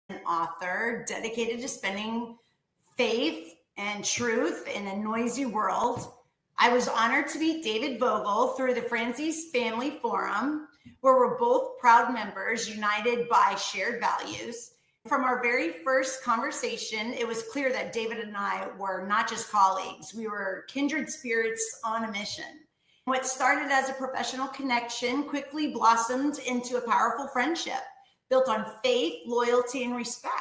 an author dedicated to spending faith and truth in a noisy world. I was honored to meet David Vogel through the Franzese Family Forum, where we're both proud members united by shared values. From our very first conversation, it was clear that David and I were not just colleagues, we were kindred spirits on a mission. What started as a professional connection quickly blossomed into a powerful friendship built on faith, loyalty, and respect.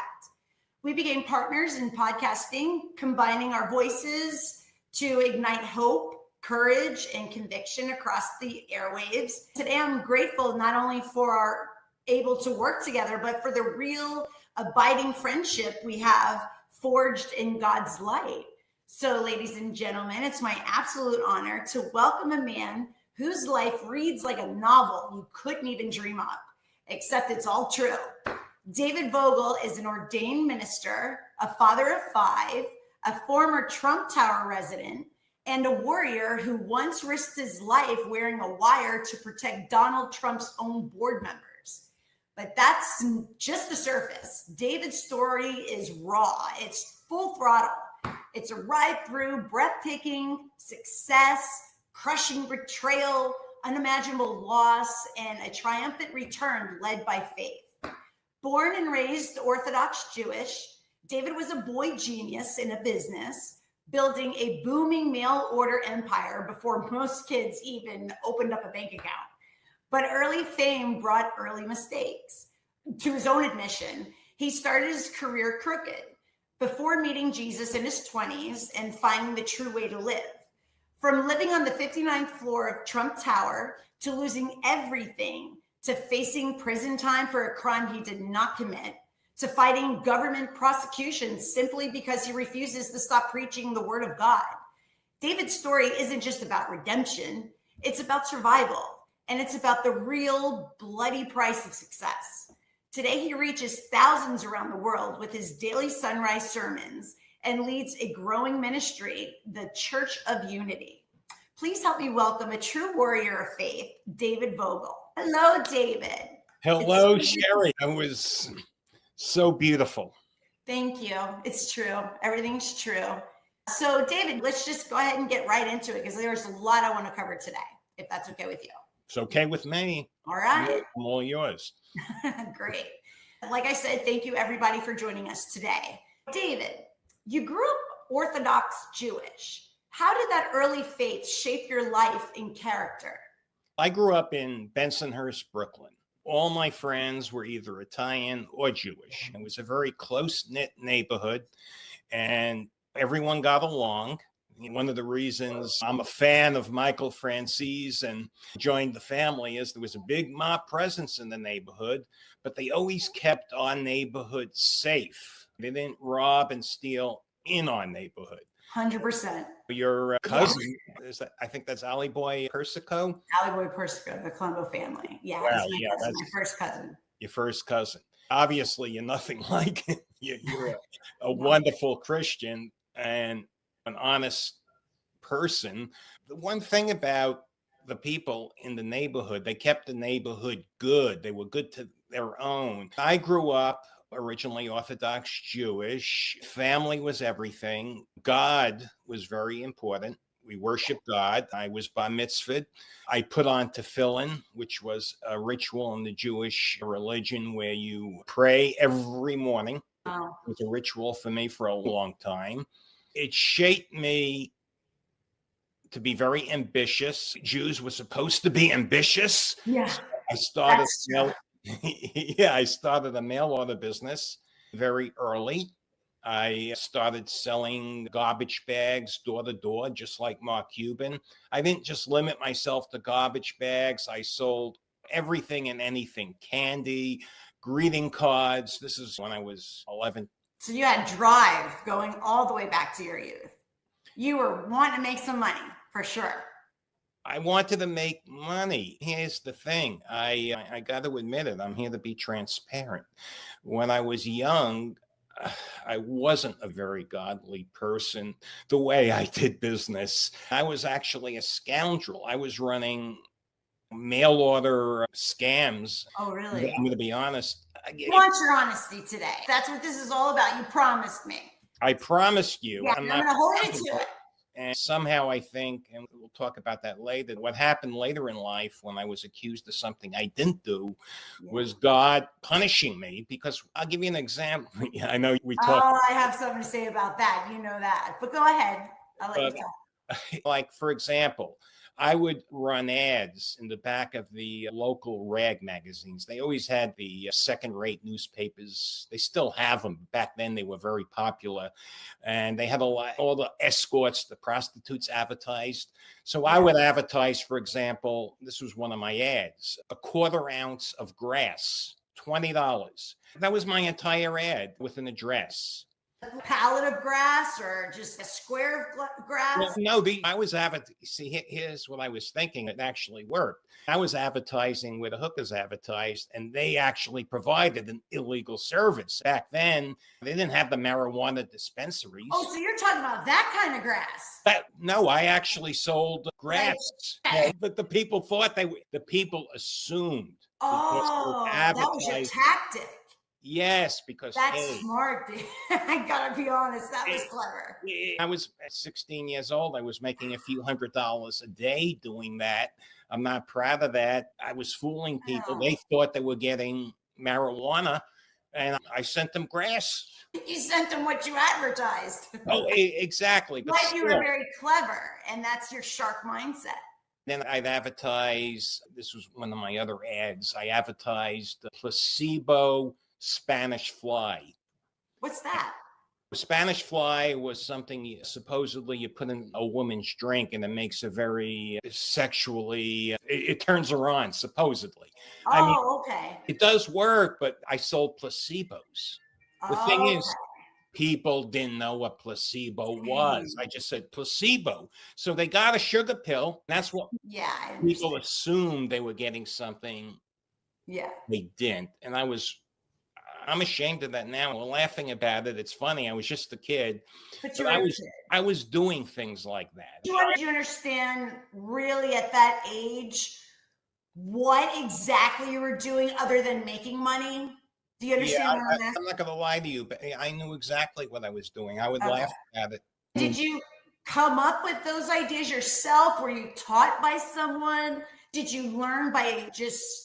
We became partners in podcasting, combining our voices to ignite hope, courage, and conviction across the airwaves. Today, I'm grateful not only for our able to work together, but for the real abiding friendship we have forged in God's light. So, ladies and gentlemen, it's my absolute honor to welcome a man whose life reads like a novel you couldn't even dream up, except it's all true. David Vogel is an ordained minister, a father of 5, a former Trump Tower resident, and a warrior who once risked his life wearing a wire to protect Donald Trump's own board members. But that's just the surface. David's story is raw. It's full throttle. It's a ride through breathtaking success, crushing betrayal, unimaginable loss, and a triumphant return led by faith. Born and raised Orthodox Jewish, David was a boy genius in a business, building a booming mail order empire before most kids even opened up a bank account. But early fame brought early mistakes. To his own admission, he started his career crooked before meeting Jesus in his 20s and finding the true way to live. From living on the 59th floor of Trump Tower to losing everything, to facing prison time for a crime he did not commit, to fighting government prosecution simply because he refuses to stop preaching the word of God. David's story isn't just about redemption, it's about survival, and it's about the real bloody price of success. Today, he reaches thousands around the world with his daily sunrise sermons and leads a growing ministry, the Church of Unity. Please help me welcome a true warrior of faith, David Vogel. Hello, David. Hello, Sherry. That was so beautiful. Thank you. It's true. Everything's true. So, David, let's just go ahead and get right into it because there's a lot I want to cover today, if that's okay with you. It's okay with me. All right. I'm all yours. Great. Like I said, thank you everybody for joining us today. David, you grew up Orthodox Jewish. How did that early faith shape your life and character? I grew up in Bensonhurst, Brooklyn. All my friends were either Italian or Jewish. It was a very close-knit neighborhood, and everyone got along. One of the reasons I'm a fan of Michael Franzese and joined the family is there was a big mob presence in the neighborhood, but they always kept our neighborhood safe. They didn't rob and steal in our neighborhood. 100%. Your cousin, is that, I think that's Ali Boy Persico? Ali Boy Persico, the Colombo family. Yeah, wow, that's my first cousin. Your first cousin. Obviously, you're nothing like it. You're a wonderful Christian and an honest person. The one thing about the people in the neighborhood, they kept the neighborhood good. They were good to their own. I grew up originally Orthodox Jewish. Family was everything. God was very important. We worshiped God. I was bar mitzvahed. I put on tefillin, which was a ritual in the Jewish religion where you pray every morning. Wow. It was a ritual for me for a long time. It shaped me to be very ambitious. Jews were supposed to be ambitious. Yeah. So I started I started a mail order business very early. I started selling garbage bags door to door, just like Mark Cuban. I didn't just limit myself to garbage bags. I sold everything and anything, candy, greeting cards. This is when I was 11. So you had drive going all the way back to your youth. You were wanting to make some money, for sure. I wanted to make money. Here's the thing. I got to admit it. I'm here to be transparent. When I was young, I wasn't a very godly person the way I did business. I was actually a scoundrel. I was running mail order scams. Oh, really? I'm going to be honest. I want your honesty today. That's what this is all about. You promised me. I promised you. Yeah, I'm going to hold you to it. And somehow I think, and we'll talk about that later, what happened later in life when I was accused of something I didn't do was God punishing me, because I'll give you an example. I know we talked. Oh, I have something to say about that. You know that. But go ahead. I'll let you talk. Like, for example, I would run ads in the back of the local rag magazines. They always had the second-rate newspapers. They still have them. Back then, they were very popular. And they had all the escorts, the prostitutes advertised. So I would advertise, for example, this was one of my ads, a 1/4 ounce of grass, $20. That was my entire ad with an address. A pallet of grass or just a square of grass? Well, no, I was advertising. See, here's what I was thinking. It actually worked. I was advertising where the hookers advertised, and they actually provided an illegal service. Back then, they didn't have the marijuana dispensaries. Oh, so you're talking about that kind of grass? No, I actually sold grass. But the people thought the people assumed. Oh, that was your tactic. Yes, because that's smart, dude. I gotta be honest, that was clever. I was 16 years old. I was making a few $100s a day doing that. I'm not proud of that. I was fooling people. They thought they were getting marijuana, and I sent them grass. You sent them what you advertised. Oh, exactly. But you were very clever, and that's your shark mindset. Then I'd advertise, this was one of my other ads, I advertised the placebo Spanish fly. What's that? Spanish fly was something supposedly you put in a woman's drink and it makes her very sexually, it turns her on, supposedly. Oh, I mean, okay. It does work, but I sold placebos. The thing is, people didn't know what placebo was. I just said placebo. So they got a sugar pill. That's what people assumed they were getting something. Yeah. They didn't. And I'm ashamed of that now. We're laughing about it. It's funny. I was just a kid. But I was doing things like that. Do you understand really at that age what exactly you were doing other than making money? Do you understand what I'm asking? I'm not going to lie to you, but I knew exactly what I was doing. I would laugh at it. Did you come up with those ideas yourself? Were you taught by someone? Did you learn by just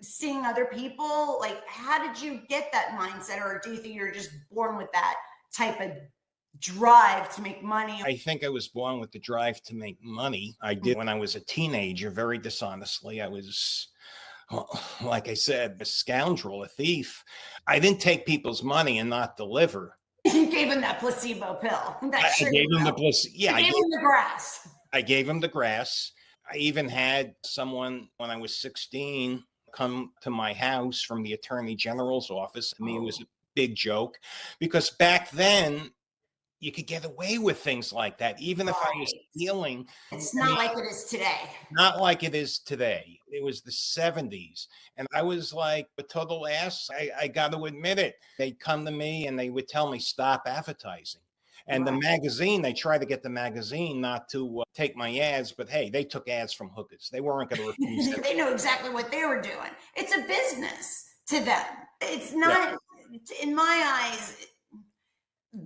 seeing other people? Like, how did you get that mindset? Or do you think you're just born with that type of drive to make money? I think I was born with the drive to make money. I did when I was a teenager, very dishonestly. I was, like I said, a scoundrel, a thief. I didn't take people's money and not deliver. You gave him that placebo pill. I gave him the placebo. Yeah, I gave him the grass. I gave him the grass. I even had someone when I was 16 come to my house from the Attorney General's office. I mean, it was a big joke because back then you could get away with things like that, even if I was stealing. It's not like it is today. Not like it is today. It was the 70s. And I was like a total ass. I got to admit it. They'd come to me and they would tell me, stop advertising. And the magazine, they tried to get the magazine not to take my ads, but hey, they took ads from hookers. They weren't going to refuse it. They know exactly what they were doing. It's a business to them. It's not, in my eyes,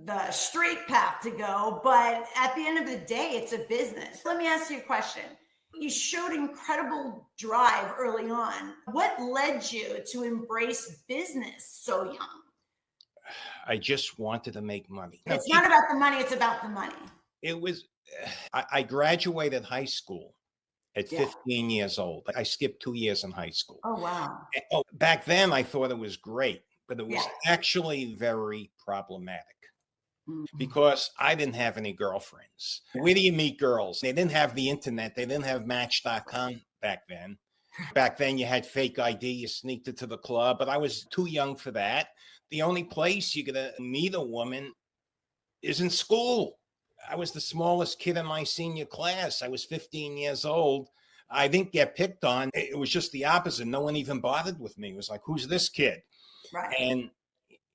the straight path to go, but at the end of the day, it's a business. Let me ask you a question. You showed incredible drive early on. What led you to embrace business so young? I just wanted to make money. It's not about the money, it's about the money. It was, I graduated high school at 15 years old. I skipped 2 years in high school. Oh, wow. Back then I thought it was great, but it was actually very problematic. Because I didn't have any girlfriends. Where do you meet girls? They didn't have the internet. They didn't have Match.com back then. Back then you had fake ID. You sneaked into the club, but I was too young for that. The only place you're going to meet a woman is in school. I was the smallest kid in my senior class. I was 15 years old. I didn't get picked on. It was just the opposite. No one even bothered with me. It was like, who's this kid? Right. And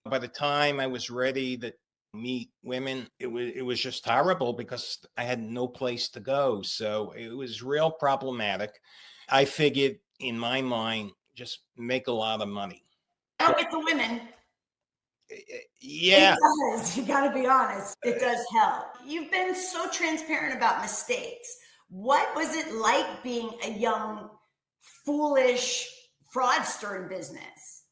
by the time I was ready to meet women, it was just horrible because I had no place to go. So it was real problematic. I figured in my mind, just make a lot of money. I don't get the women. Yeah. It does. You got to be honest. It does help. You've been so transparent about mistakes. What was it like being a young, foolish fraudster in business?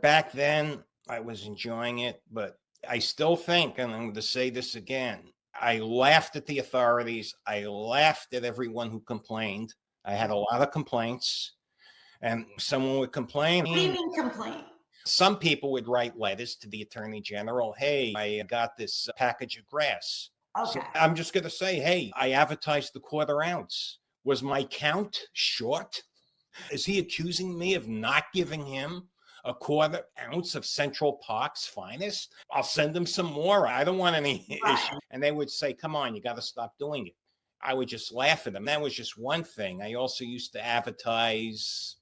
Back then, I was enjoying it, but I still think, and I'm going to say this again, I laughed at the authorities. I laughed at everyone who complained. I had a lot of complaints, and someone would complain. What do you mean complain? Some people would write letters to the attorney general. Hey, I got this package of grass. Okay. So I'm just going to say, hey, I advertised the quarter ounce. Was my count short? Is he accusing me of not giving him a quarter ounce of Central Park's finest? I'll send him some more. I don't want any issue. And they would say, come on, you got to stop doing it. I would just laugh at them. That was just one thing. I also used to advertise,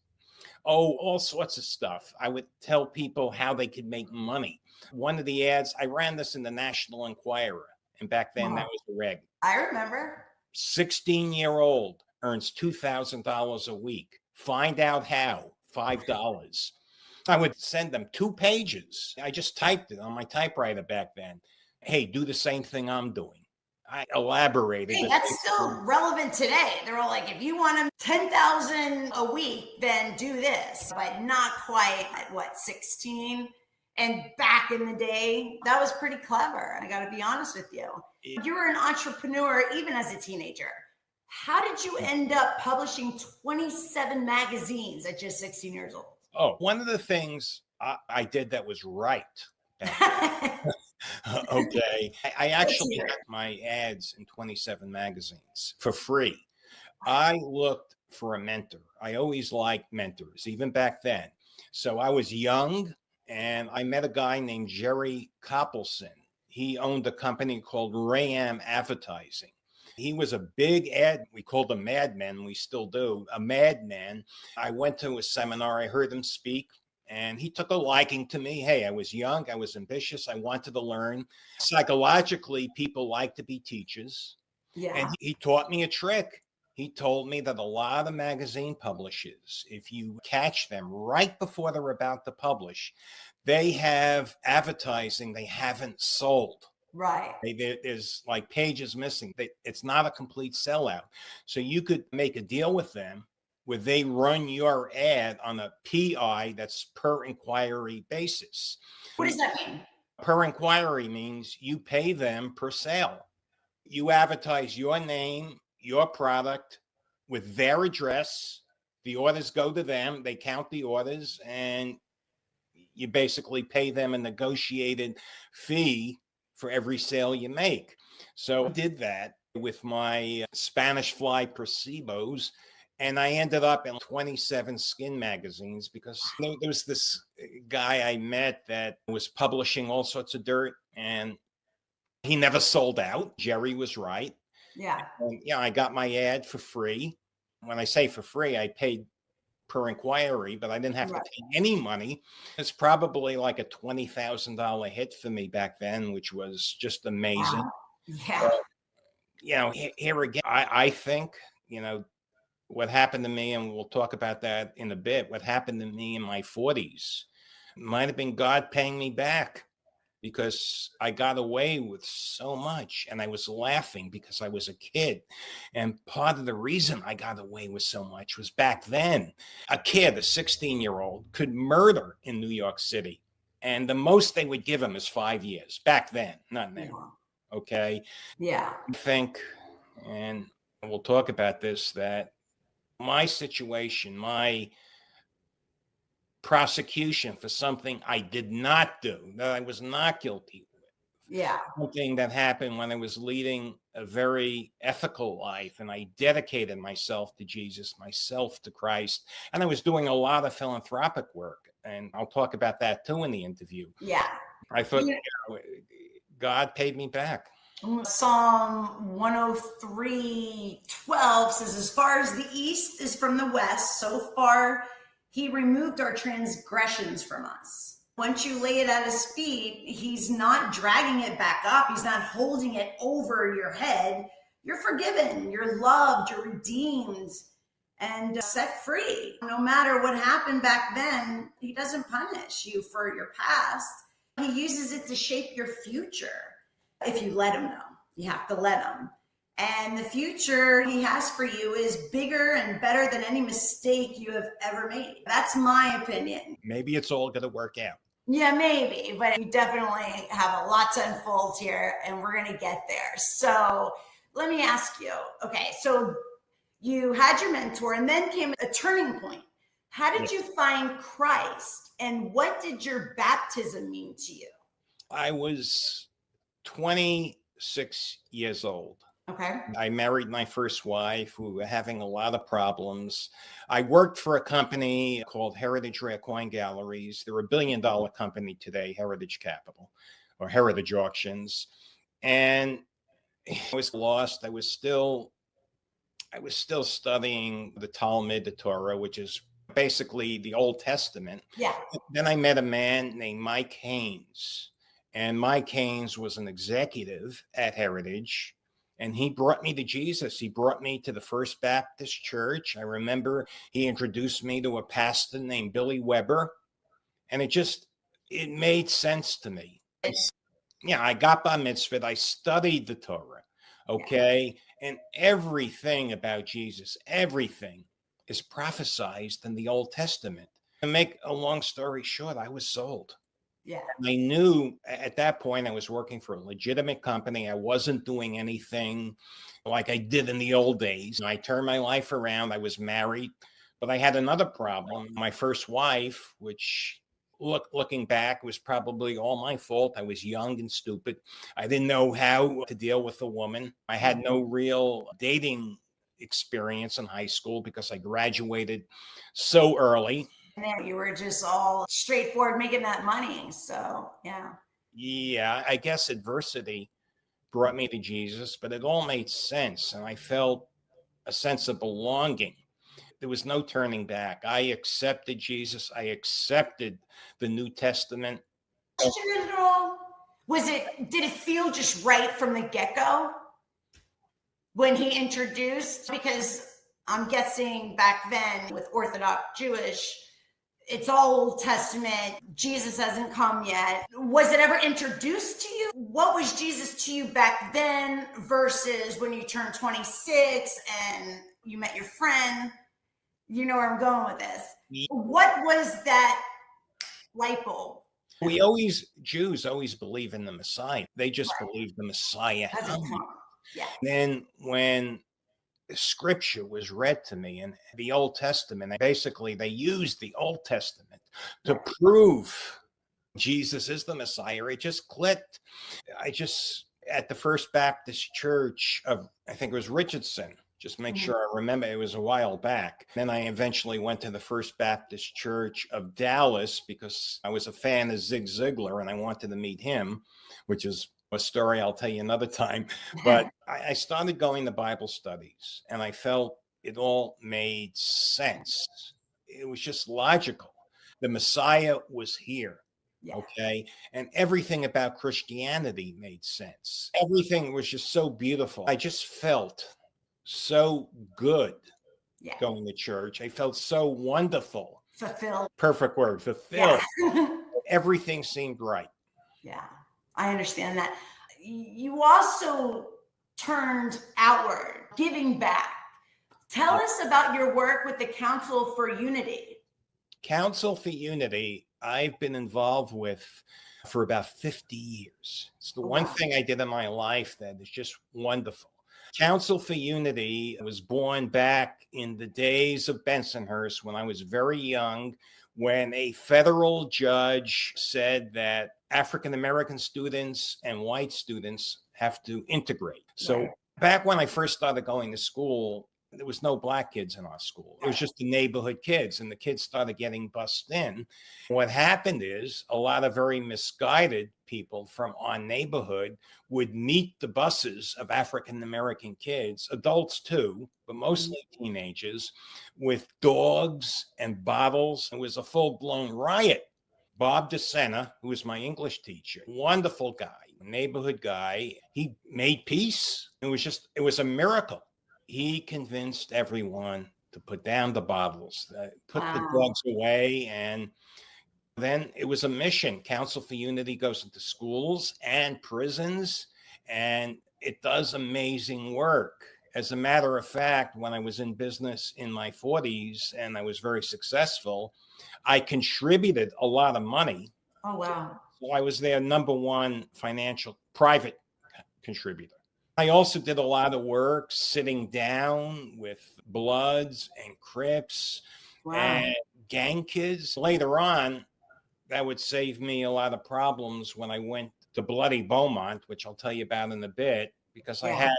all sorts of stuff. I would tell people how they could make money. One of the ads, I ran this in the National Enquirer. And back then, that was the reg. I remember. 16-year-old earns $2,000 a week. Find out how. $5. I would send them 2 pages. I just typed it on my typewriter back then. Hey, do the same thing I'm doing. I elaborated. Hey, that's still relevant today. They're all like, if you want them 10,000 a week, then do this. But not quite at what, 16? And back in the day, that was pretty clever. I got to be honest with you. You were an entrepreneur even as a teenager. How did you end up publishing 27 magazines at just 16 years old? Oh, one of the things I did that was right. Okay. I actually got my ads in 27 magazines for free. I looked for a mentor. I always liked mentors, even back then. So I was young, and I met a guy named Barry Jacobson. He owned a company called SheriAnn Advertising. He was a big ad. We called him madman. We still do. A madman. I went to a seminar. I heard him speak, and he took a liking to me. Hey, I was young. I was ambitious. I wanted to learn. Psychologically, people like to be teachers. Yeah. And he taught me a trick. He told me that a lot of magazine publishers, if you catch them right before they're about to publish, they have advertising they haven't sold. Right. There's like pages missing. It's not a complete sellout. So you could make a deal with them where they run your ad on a PI, that's per inquiry basis. What does that mean? Per inquiry means you pay them per sale. You advertise your name, your product with their address. The orders go to them. They count the orders, and you basically pay them a negotiated fee for every sale you make. So I did that with my Spanish fly placebos, and I ended up in 27 skin magazines because there was this guy I met that was publishing all sorts of dirt, and he never sold out. Jerry was right. Yeah. And, I got my ad for free. When I say for free, I paid per inquiry, but I didn't have to pay any money. It's probably like a $20,000 hit for me back then, which was just amazing. Wow. Yeah. But, here again, I think, what happened to me, and we'll talk about that in a bit, what happened to me in my 40s might have been God paying me back, because I got away with so much, and I was laughing because I was a kid. And part of the reason I got away with so much was back then, a kid, a 16-year-old, could murder in New York City. And the most they would give him is 5 years. Back then, not now. Okay? Yeah. I think, and we'll talk about this, that my situation, my prosecution for something I did not do, that I was not guilty with. Yeah. Something that happened when I was leading a very ethical life, and I dedicated myself to Jesus, myself to Christ, and I was doing a lot of philanthropic work. And I'll talk about that too in the interview. Yeah. I thought God paid me back. Psalm 103:12 says, as far as the east is from the west, so far He removed our transgressions from us. Once you lay it at his feet, he's not dragging it back up. He's not holding it over your head. You're forgiven. You're loved. You're redeemed. and set free. No matter what happened back then, he doesn't punish you for your past. He uses it to shape your future. If you let him know, you have to let him. And the future he has for you is bigger and better than any mistake you have ever made. That's my opinion. Maybe it's all going to work out. Yeah, maybe, but we definitely have a lot to unfold here, and we're going to get there. So let me ask you, okay, so you had your mentor, and then came a turning point. How did you find Christ, and what did your baptism mean to you? I was 26 years old. Okay. I married my first wife. We were having a lot of problems. I worked for a company called Heritage Rare Coin Galleries. They're $1 billion company today, Heritage Capital or Heritage Auctions. And I was lost. I was still studying the Talmud, the Torah, which is basically the Old Testament. Yeah. Then I met a man named Mike Haynes. And Mike Haynes was an executive at Heritage. And he brought me to Jesus. He brought me to the First Baptist Church. I remember he introduced me to a pastor named Billy Weber. And it made sense to me. Yeah, I got bar mitzvah. I studied the Torah. Okay. And everything about Jesus, everything is prophesied in the Old Testament. To make a long story short, I was sold. Yeah. I knew at that point I was working for a legitimate company. I wasn't doing anything like I did in the old days. I turned my life around. I was married, but I had another problem. My first wife, which looking back was probably all my fault. I was young and stupid. I didn't know how to deal with a woman. I had no real dating experience in high school because I graduated so early. And then you were just all straightforward making that money. So, yeah. Yeah, I guess adversity brought me to Jesus, but it all made sense. And I felt a sense of belonging. There was no turning back. I accepted Jesus. I accepted the New Testament. Question at all? Did it feel just right from the get-go when he introduced? Because I'm guessing back then with Orthodox Jewish, it's all Old Testament. Jesus hasn't come yet. Was it ever introduced to you? What was Jesus to you back then versus when you turned 26 and you met your friend? You know where I'm going with this. Yeah. What was that light bulb? Jews always believe in the Messiah. They just believe the Messiah hasn't come. Yeah. Then when scripture was read to me in the Old Testament, basically they used the Old Testament to prove Jesus is the Messiah. It just clicked. At the First Baptist Church of, I think it was Richardson, just make sure I remember, it was a while back. Then I eventually went to the First Baptist Church of Dallas because I was a fan of Zig Ziglar and I wanted to meet him, which is a story I'll tell you another time. But I started going to Bible studies and I felt it all made sense. It was just logical. The Messiah was here. Yeah. Okay. And everything about Christianity made sense. Everything was just so beautiful. I just felt so good going to church. I felt so wonderful. Fulfilled. Perfect word. Fulfilled. Yeah. Everything seemed right. Yeah. I understand that. You also turned outward, giving back. Tell us about your work with the Council for Unity. Council for Unity, I've been involved with for about 50 years. It's the one thing I did in my life that is just wonderful. Council for Unity was born back in the days of Bensonhurst when I was very young, when a federal judge said that African-American students and white students have to integrate. So back when I first started going to school, there was no black kids in our school. It was just the neighborhood kids, and the kids started getting bussed in. What happened is a lot of very misguided people from our neighborhood would meet the buses of African-American kids, adults too, but mostly teenagers, with dogs and bottles. It was a full-blown riot. Bob DeSena, who was my English teacher, wonderful guy, neighborhood guy, he made peace. It was a miracle. He convinced everyone to put down the bottles, put the Wow. drugs away. And then it was a mission. Council for Unity goes into schools and prisons, and it does amazing work. As a matter of fact, when I was in business in my 40s and I was very successful, I contributed a lot of money. Oh, wow. So I was their number one financial private contributor. I also did a lot of work sitting down with Bloods and Crips and gang kids. Later on, that would save me a lot of problems when I went to Bloody Beaumont, which I'll tell you about in a bit, because I had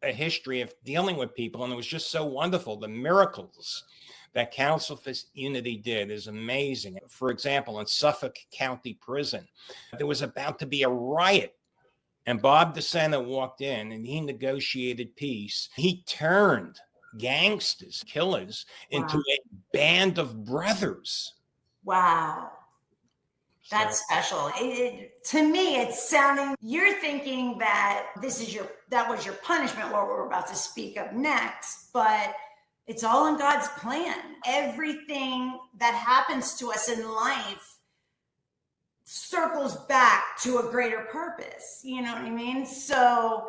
a history of dealing with people, and it was just so wonderful. The miracles that Council for Unity did is amazing. For example, in Suffolk County Prison, there was about to be a riot, and Bob DeSena walked in and he negotiated peace. He turned gangsters, killers, into a band of brothers. Wow. That's special. To me, it's sounding, you're thinking that that was your punishment, what we're about to speak of next, but it's all in God's plan. Everything that happens to us in life circles back to a greater purpose. You know what I mean? So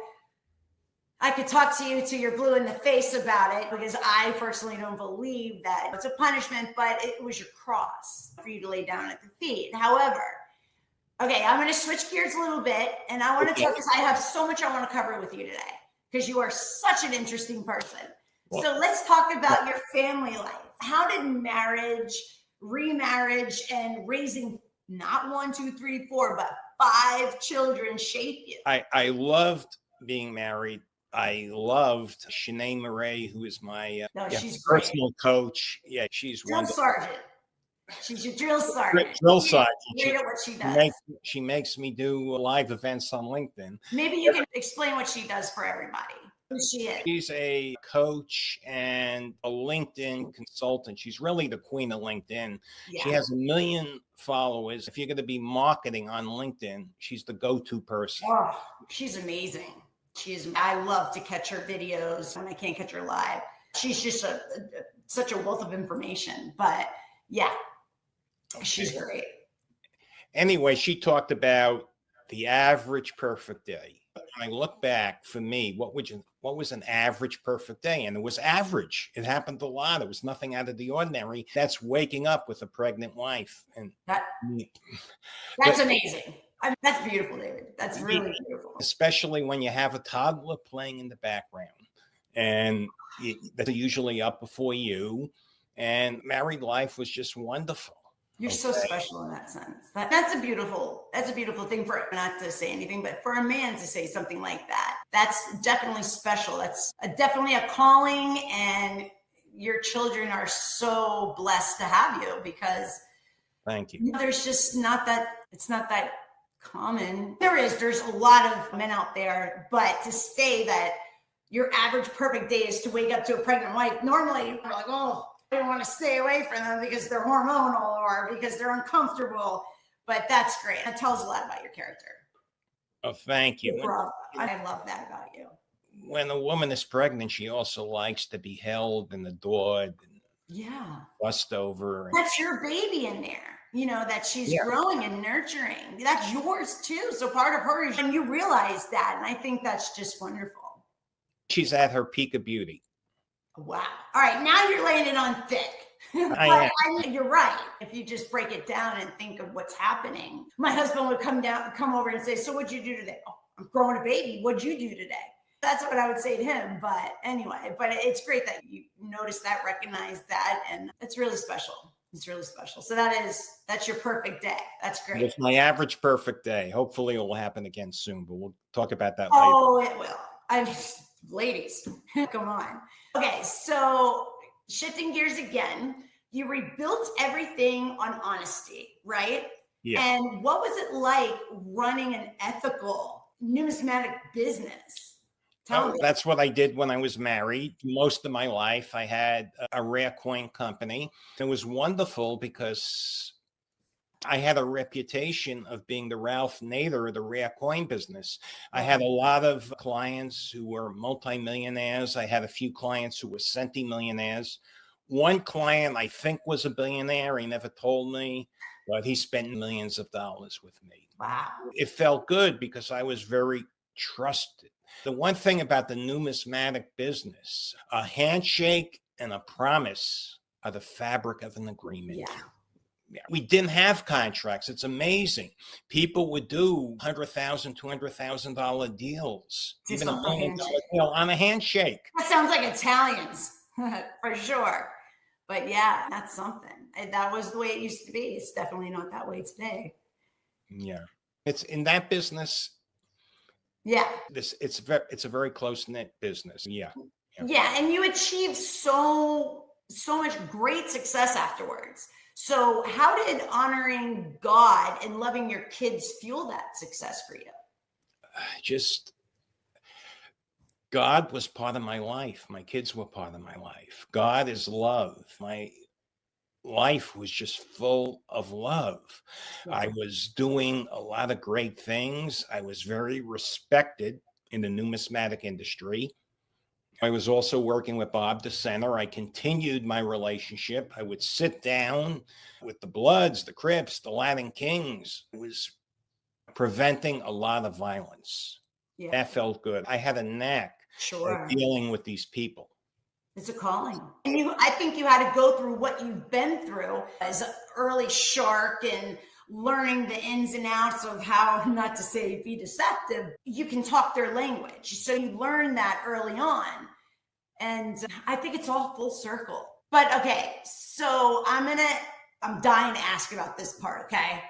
I could talk to you till you're blue in the face about it, because I personally don't believe that it's a punishment, but it was your cross for you to lay down at the feet. However, okay, I'm going to switch gears a little bit, and I want to talk, because I have so much I want to cover with you today, because you are such an interesting person. So let's talk about your family life. How did marriage, remarriage, and raising not 1, 2, 3, 4, but 5 children shape you? I loved being married. I loved Shanae Murray, who is my personal coach. Yeah, she's drill wonderful. Sergeant. She's your drill sergeant. Drill sergeant. Great at what she does. She makes me do live events on LinkedIn. Maybe you can explain what she does for everybody. Who she is. She's a coach and a LinkedIn consultant. She's really the queen of LinkedIn. Yeah. She has 1 million followers. If you're going to be marketing on LinkedIn, she's the go-to person. Oh, she's amazing. I love to catch her videos when I can't catch her live. She's just such a wealth of information, but yeah, she's great. Anyway, she talked about the average perfect day. When I look back, for me, what was an average perfect day? And it was average. It happened a lot. It was nothing out of the ordinary. That's waking up with a pregnant wife. And that's amazing. That's beautiful, David. That's really beautiful. Especially when you have a toddler playing in the background, and they're usually up before you. And married life was just wonderful. You're so special in that sense. That's a beautiful thing, for not to say anything, but for a man to say something like that. That's definitely special. That's definitely a calling, and your children are so blessed to have you, because thank you. There's just it's not that common. There's a lot of men out there, but to say that your average perfect day is to wake up to a pregnant wife, normally we're like, oh, I don't want to stay away from them because they're hormonal or because they're uncomfortable. But that's great. That tells a lot about your character. Oh, thank you. I love that about you. When a woman is pregnant, she also likes to be held and adored and fussed over. That's your baby in there. You know, that she's growing and nurturing. That's yours too. So part of her is, and you realize that. And I think that's just wonderful. She's at her peak of beauty. Wow. All right. Now you're laying it on thick. I mean, you're right. If you just break it down and think of what's happening. My husband would come over and say, so what'd you do today? Oh, I'm growing a baby. What'd you do today? That's what I would say to him. But anyway, it's great that you notice that, recognize that. And it's really special. It's really special. So that's your perfect day. That's great. It's my average perfect day. Hopefully it will happen again soon, but we'll talk about that later. Oh, it will. Ladies, come on. Okay, so shifting gears again, you rebuilt everything on honesty, right? Yeah. And what was it like running an ethical numismatic business? That's what I did when I was married. Most of my life, I had a rare coin company. It was wonderful because I had a reputation of being the Ralph Nader of the rare coin business. I had a lot of clients who were multimillionaires. I had a few clients who were centimillionaires. One client I think was a billionaire. He never told me, but he spent millions of dollars with me. Wow. It felt good because I was very trusted. The one thing about the numismatic business, a handshake and a promise are the fabric of an agreement. Yeah. We didn't have contracts. It's amazing. People would do $100,000, $200,000 deals, Just even a off a $1 million handshake. deal on a handshake. That sounds like Italians for sure. But yeah, that's something. And that was the way it used to be. It's definitely not that way today. Yeah. It's in that business. Yeah. It's a very close-knit business. Yeah. Yeah. And you achieved so much great success afterwards. So how did honoring God and loving your kids fuel that success for you? Just God was part of my life. My kids were part of my life. God is love. My life was just full of love. Yeah. I was doing a lot of great things. I was very respected in the numismatic industry. I was also working with Bob DeCenter. I continued my relationship. I would sit down with the Bloods, the Crips, the Latin Kings. It was preventing a lot of violence. Yeah. That felt good. I had a knack Sure. at dealing with these people. It's a calling. And I think you had to go through what you've been through as an early shark and learning the ins and outs of how not to say be deceptive. You can talk their language. So you learn that early on. And I think it's all full circle. But okay, so I'm dying to ask about this part, okay?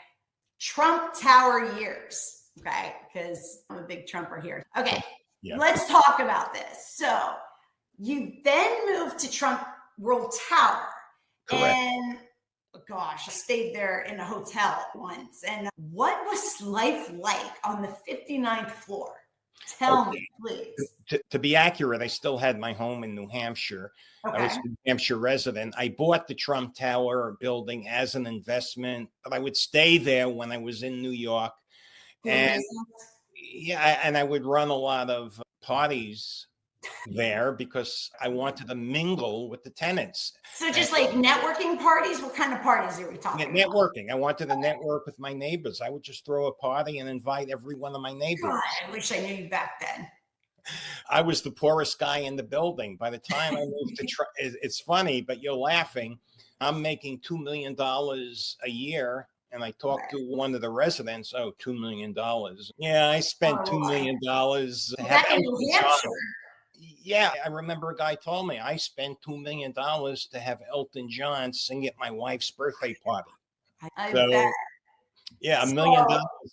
Trump Tower years, okay? Because I'm a big Trumper here. Okay, yeah. Let's talk about this. So you then moved to Trump World Tower. Correct. And gosh, I stayed there in a hotel once. And what was life like on the 59th floor? Tell me, please. To be accurate, I still had my home in New Hampshire. Okay. I was a New Hampshire resident. I bought the Trump Tower building as an investment, but I would stay there when I was in New York. And yeah, and I would run a lot of parties there because I wanted to mingle with the tenants. So just like networking parties? What kind of parties are we talking about? Networking. I wanted to network with my neighbors. I would just throw a party and invite every one of my neighbors. God, I wish I knew you back then. I was the poorest guy in the building. By the time I moved to it's funny, but you're laughing. I'm making $2 million a year. And I talked to one of the residents, $2 million. Yeah, I spent $2 million to have Elton John. Yeah, I remember a guy told me I spent $2 million to have Elton John sing at my wife's birthday party. I bet. Yeah, $1 million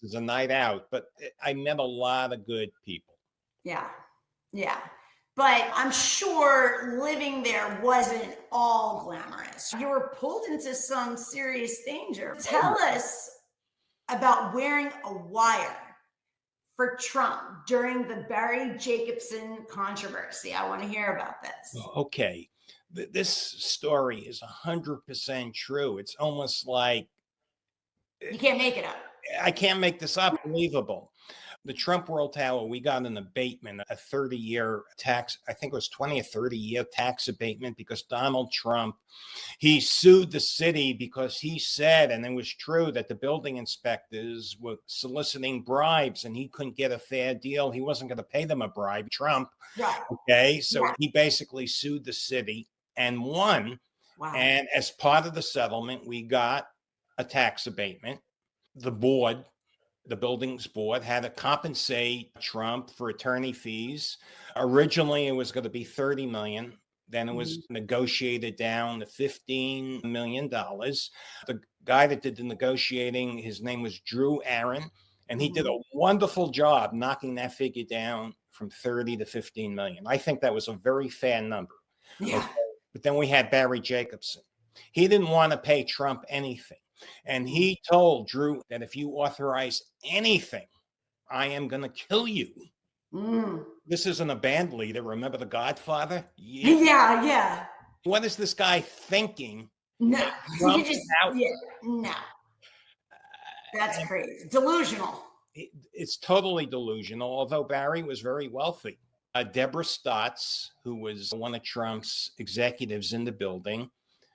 is a night out, but I met a lot of good people. Yeah, yeah. But I'm sure living there wasn't all glamorous. You were pulled into some serious danger. Tell us about wearing a wire for Trump during the Barry Jacobson controversy. I want to hear about this. Okay. This story is 100% true. It's almost like... You can't make it up. I can't make this up. Unbelievable. The Trump World Tower, we got an abatement, a 30-year tax, I think it was 20 or 30-year tax abatement because Donald Trump, he sued the city because he said, and it was true, that the building inspectors were soliciting bribes and he couldn't get a fair deal. He wasn't going to pay them a bribe, Trump. Right. Okay, so he basically sued the city and won. Wow. And as part of the settlement, we got a tax abatement. The board, the buildings board, had to compensate Trump for attorney fees. Originally, it was going to be $30 million. Then it was negotiated down to $15 million. The guy that did the negotiating, his name was Drew Aaron, and he did a wonderful job knocking that figure down from 30 to 15 million. I think that was a very fair number. Yeah. Okay. But then we had Barry Jacobson. He didn't want to pay Trump anything. And he told Drew that if you authorize anything, I am going to kill you. This isn't a band leader. Remember The Godfather? Yeah. What is this guy thinking? No. No. That's crazy. Delusional. It's totally delusional, although Barry was very wealthy. Deborah Stotts, who was one of Trump's executives in the building,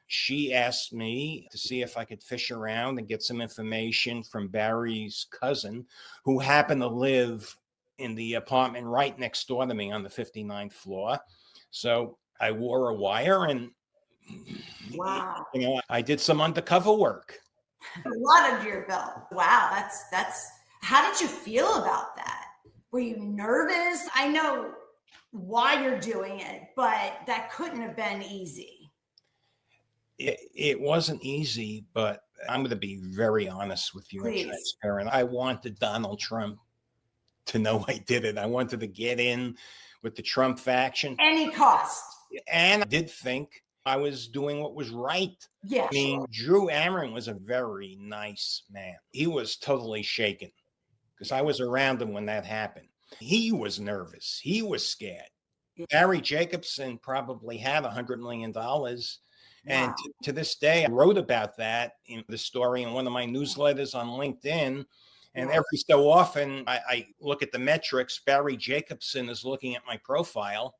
she asked me to see if I could fish around and get some information from Barry's cousin, who happened to live in the apartment right next door to me on the 59th floor. So I wore a wire and, wow, I did some undercover work. A lot under your belt. Wow, that's. How did you feel about that? Were you nervous? I know why you're doing it, but that couldn't have been easy. It wasn't easy, but I'm going to be very honest with you and transparent. I wanted Donald Trump to know I did it. I wanted to get in with the Trump faction. Any cost. And I did think I was doing what was right. Yeah. I mean, Drew Aaron was a very nice man. He was totally shaken because I was around him when that happened. He was nervous. He was scared. Yeah. Barry Jacobson probably had $100 million. And wow. to this day, I wrote about that in the story in one of my newsletters on LinkedIn. And every so often, I look at the metrics. Barry Jacobson is looking at my profile.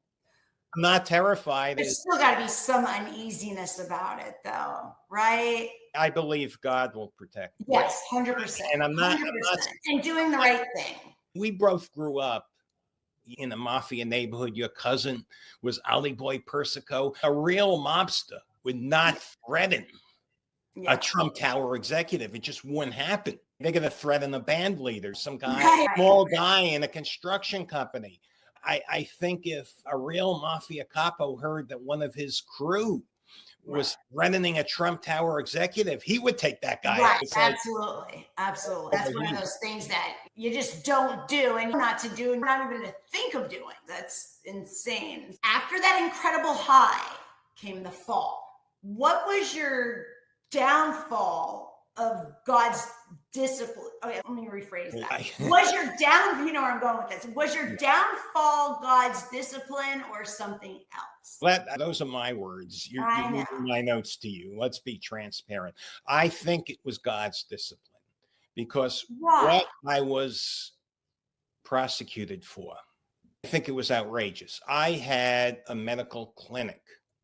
I'm not terrified. There's still got to be some uneasiness about it, though, right? I believe God will protect me. Yes, 100%. And I'm not and doing the right thing. We both grew up in a mafia neighborhood. Your cousin was Ali Boy Persico. A real mobster would not threaten a Trump Tower executive. It just wouldn't happen. They're going to threaten a band leader, some guy, small guy in a construction company. I think if a real mafia capo heard that one of his crew was threatening a Trump Tower executive, he would take that guy. Right, absolutely. Absolutely. That's one of those things that you just don't do and not to do and not even to think of doing. That's insane. After that incredible high came the fall. What was your downfall of God's discipline? Okay, let me rephrase that. Was your you know where I'm going with this. Was your downfall God's discipline or something else? Those are my words. You're moving my notes to you. Let's be transparent. I think it was God's discipline because what I was prosecuted for, I think it was outrageous. I had a medical clinic.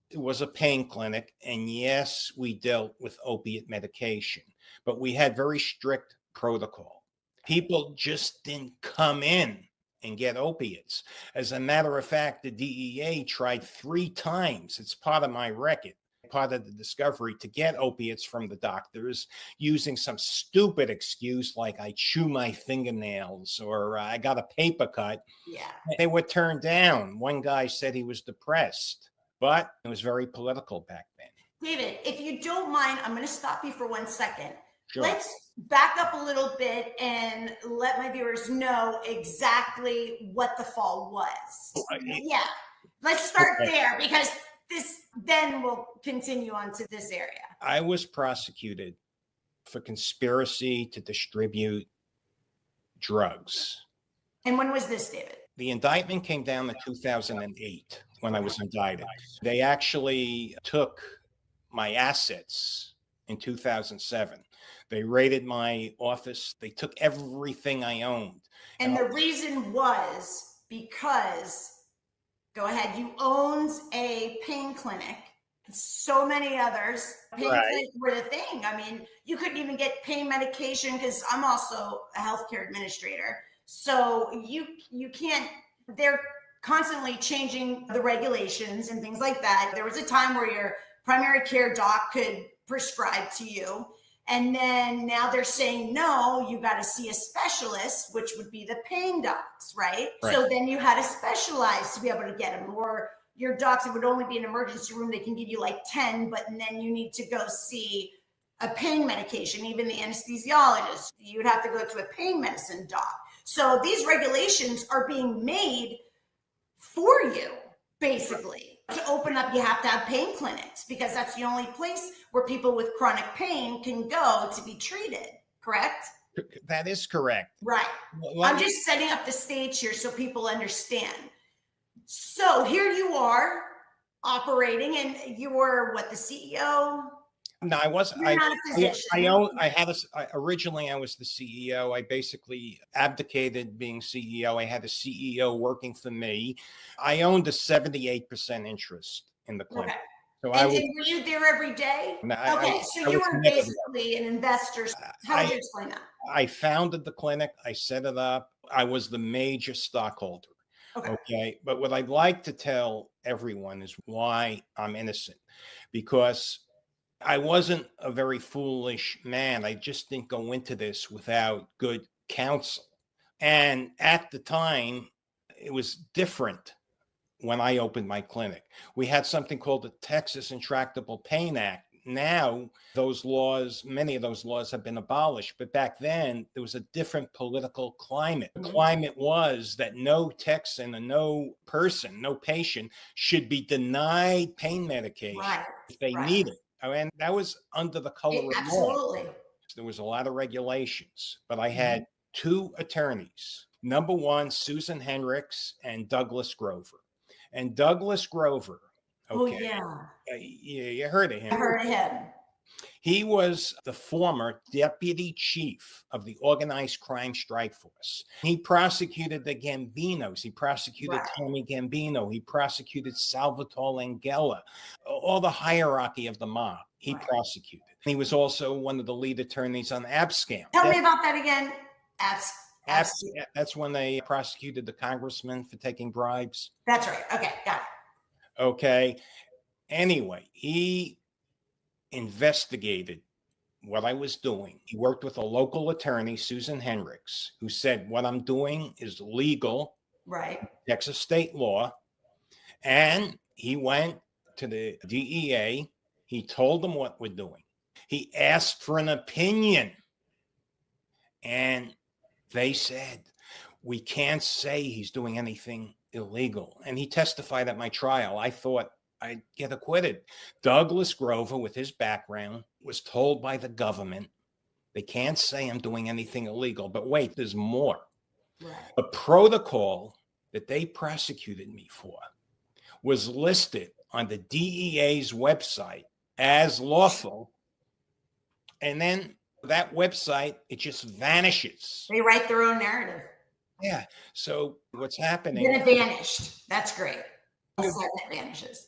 It was a pain clinic. And yes, we dealt with opiate medication, but we had very strict protocol. People just didn't come in and get opiates. As a matter of fact, the DEA tried 3 times. It's part of my record, part of the discovery, to get opiates from the doctors using some stupid excuse like I chew my fingernails or I got a paper cut. Yeah. They were turned down. One guy said he was depressed. But it was very political back then. David, if you don't mind, I'm going to stop you for 1 second. Sure. Let's back up a little bit and let my viewers know exactly what the fall was. Yeah, let's start there because then we'll continue on to this area. I was prosecuted for conspiracy to distribute drugs. And when was this, David? The indictment came down in 2008 when I was indicted. They actually took my assets in 2007. They raided my office. They took everything I owned. And the reason was because, go ahead, you owned a pain clinic. So many others. Pain clinics were the thing. I mean, you couldn't even get pain medication because I'm also a healthcare administrator. So you can't, they're constantly changing the regulations and things like that. There was a time where your primary care doc could prescribe to you. And then now they're saying, no, you got to see a specialist, which would be the pain docs, right? So then you had to specialize to be able to get them. Or your docs, it would only be an emergency room. They can give you like 10, but then you need to go see a pain medication. Even the anesthesiologist, you'd have to go to a pain medicine doc. So these regulations are being made for you, basically. To open up, you have to have pain clinics because that's the only place where people with chronic pain can go to be treated, correct? That is correct. Right. I'm just setting up the stage here so people understand. So here you are operating and you were what, the CEO? No, I wasn't. You're not a physician. Originally I was the CEO. I basically abdicated being CEO. I had a CEO working for me. I owned a 78% interest in the clinic. Okay. So And were you there every day? No, Okay, so you were basically an investor. How would you explain that? I founded the clinic. I set it up. I was the major stockholder. Okay. But what I'd like to tell everyone is why I'm innocent, because I wasn't a very foolish man. I just didn't go into this without good counsel. And at the time, it was different when I opened my clinic. We had something called the Texas Intractable Pain Act. Now, many of those laws have been abolished. But back then, there was a different political climate. The climate was that no Texan and no patient should be denied pain medication if they need it. And that was under the color of law. There was a lot of regulations, but I had two attorneys. Number one, Susan Henricks and Douglas Grover. And Douglas Grover, you heard of him. I heard of him. He was the former deputy chief of the Organized Crime Strike Force. He prosecuted the Gambinos. He prosecuted Tommy Gambino. He prosecuted Salvatore Langella. All the hierarchy of the mob, he prosecuted. He was also one of the lead attorneys on Abscam. Tell me about that again. That's when they prosecuted the congressman for taking bribes. That's right. Okay, got it. Okay. Anyway, he investigated what I was doing. He worked with a local attorney, Susan Henricks, who said, what I'm doing is legal, Texas state law. And he went to the DEA. He told them what we're doing. He asked for an opinion. And they said, we can't say he's doing anything illegal. And he testified at my trial. I thought I'd get acquitted. Douglas Grover, with his background, was told by the government, they can't say I'm doing anything illegal. But wait, there's more. The protocol that they prosecuted me for was listed on the DEA's website as lawful. And then that website, it just vanishes. They write their own narrative. Yeah. So what's happening? Then it vanished. That's great. It vanishes.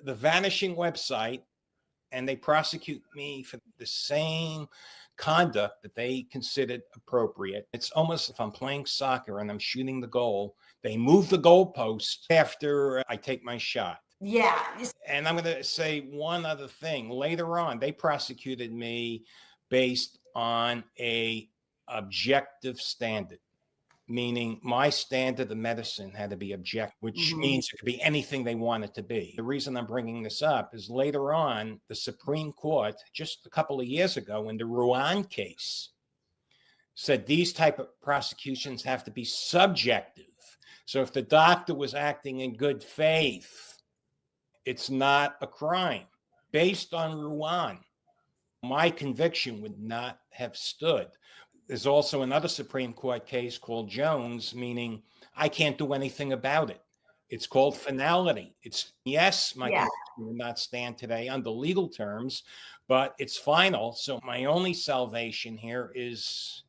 The vanishing website, and they prosecute me for the same conduct that they considered appropriate. It's almost if I'm playing soccer and I'm shooting the goal, they move the goalpost after I take my shot. Yeah. And I'm going to say one other thing. Later on, they prosecuted me based on a objective standard, meaning my standard of medicine had to be objective, which means it could be anything they want it to be. The reason I'm bringing this up is later on, the Supreme Court, just a couple of years ago in the Rouen case, said these type of prosecutions have to be subjective. So if the doctor was acting in good faith, it's not a crime. Based on Rouen, my conviction would not have stood. There's also another Supreme Court case called Jones, meaning I can't do anything about it. It's called finality. My conviction would not stand today under legal terms, but it's final. So my only salvation here is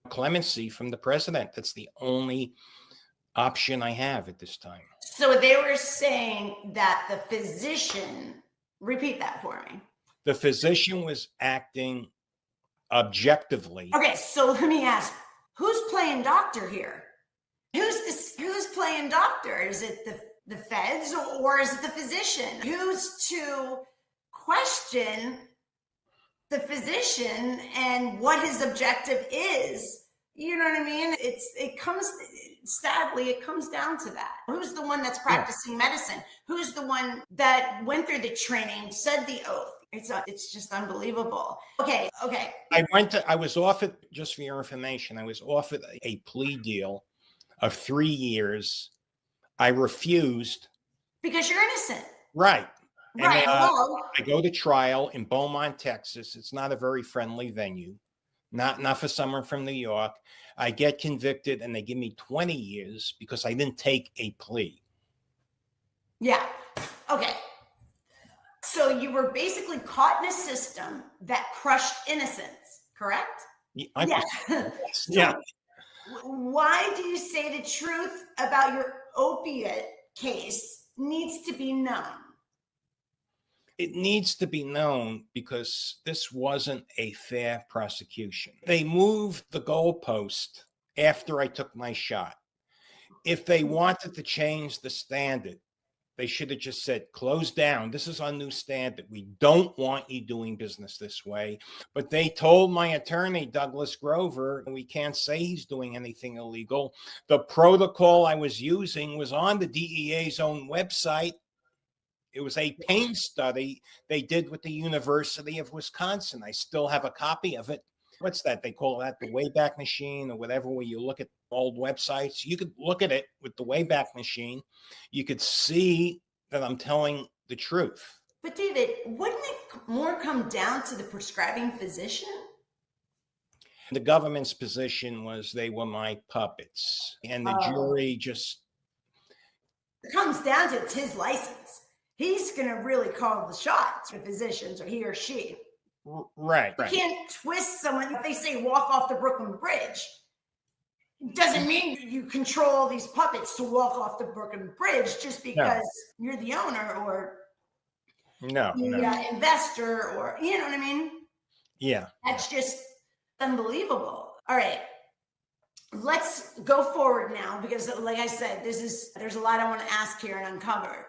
clemency from the president. That's the only option I have at this time. So they were saying that the physician, repeat that for me. The physician was acting objectively. Okay, so let me ask, who's playing doctor here? Who's playing doctor? Is it the feds or is it the physician? Who's to question the physician and what his objective is? You know what I mean? Sadly, it comes down to that. Who's the one that's practicing medicine? Who's the one that went through the training, said the oath? It's just unbelievable. Okay. I was offered, just for your information, I was offered a plea deal of 3 years. I refused. Because you're innocent. Right. Right. I go to trial in Beaumont, Texas. It's not a very friendly venue. Not for someone from New York. I get convicted and they give me 20 years because I didn't take a plea. Yeah. Okay. So you were basically caught in a system that crushed innocence, correct? Yeah. So Yeah. why do you say the truth about your opiate case needs to be known? It needs to be known because this wasn't a fair prosecution. They moved the goalpost after I took my shot. If they wanted to change the standard, they should have just said, close down. This is our new standard. We don't want you doing business this way. But they told my attorney, Douglas Grover, we can't say he's doing anything illegal. The protocol I was using was on the DEA's own website. It was a pain study they did with the University of Wisconsin. I still have a copy of it. What's that? They call that the Wayback Machine or whatever, where you look at old websites. You could look at it with the Wayback Machine. You could see that I'm telling the truth. But David, wouldn't it more come down to the prescribing physician? The government's position was they were my puppets. And the jury just... It comes down to it's his license. He's going to really call the shots for physicians, or he or she. Right. You can't twist someone. If they say walk off the Brooklyn Bridge, it doesn't mean you control these puppets to walk off the Brooklyn Bridge just because you're the owner or the investor, or, you know what I mean? Yeah. That's just unbelievable. All right. Let's go forward now, because like I said, there's a lot I want to ask here and uncover.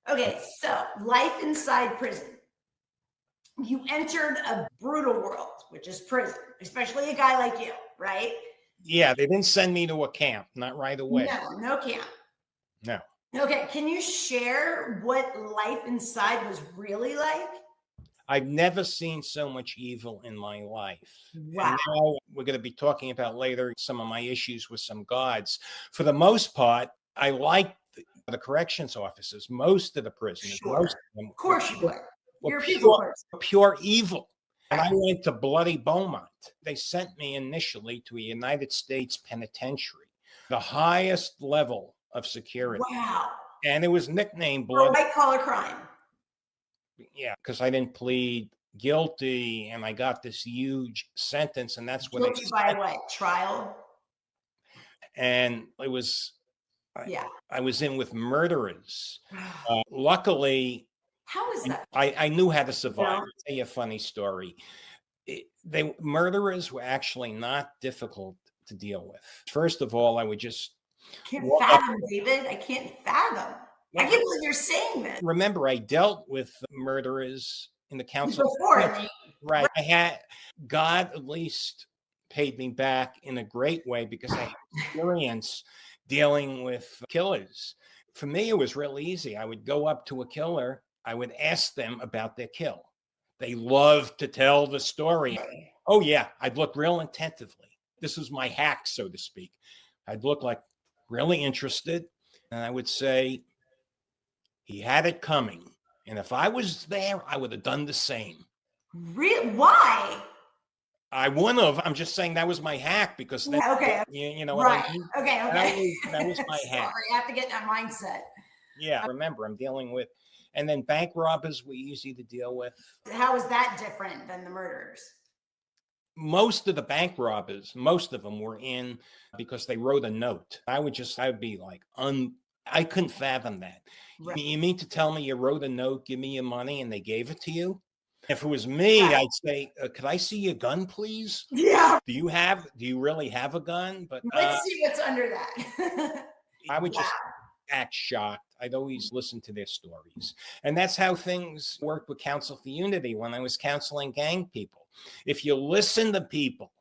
Okay, so life inside prison. You entered a brutal world, which is prison, especially a guy like you, right? Yeah, they didn't send me to a camp, not right away. No camp. No. Okay, can you share what life inside was really like? I've never seen so much evil in my life. Wow. And now we're going to be talking about later some of my issues with some guards. For the most part, I like the corrections officers, most of the prisoners. Sure. Most of them, of course you would. You're pure evil. And I went to bloody Beaumont. They sent me initially to a United States penitentiary, the highest level of security. Wow. And it was nicknamed Bloody. White collar crime. Yeah, because I didn't plead guilty and I got this huge sentence, and that's what guilty by what? Trial? And it was, I was in with murderers. Luckily, how is that? I knew how to survive. I'll tell you a funny story. Murderers were actually not difficult to deal with. First of all, I would just can't fathom, David. I can't fathom. I can't believe you're saying that. Remember, I dealt with murderers in the council before. Right. I had God at least paid me back in a great way because I had experience dealing with killers. For me, it was real easy. I would go up to a killer. I would ask them about their kill. They love to tell the story. Oh, yeah. I'd look real attentively. This was my hack, so to speak. I'd look like really interested. And I would say, he had it coming. And if I was there, I would have done the same. Really? Why? I wouldn't have. I'm just saying that was my hack because then, you know what I mean? Okay. That was my hack. I have to get that mindset. Yeah, remember, I'm dealing with, and then bank robbers were easy to deal with. How is that different than the murderers? Most of the bank robbers, most of them were in because they wrote a note. I would be like, I couldn't fathom that. Right. You mean to tell me you wrote a note, give me your money, and they gave it to you? If it was me, I'd say, could I see your gun, please? Yeah. Do you really have a gun? But let's see what's under that. I would just act shocked. I'd always listen to their stories. And that's how things worked with Counsel for Unity when I was counseling gang people. If you listen to people,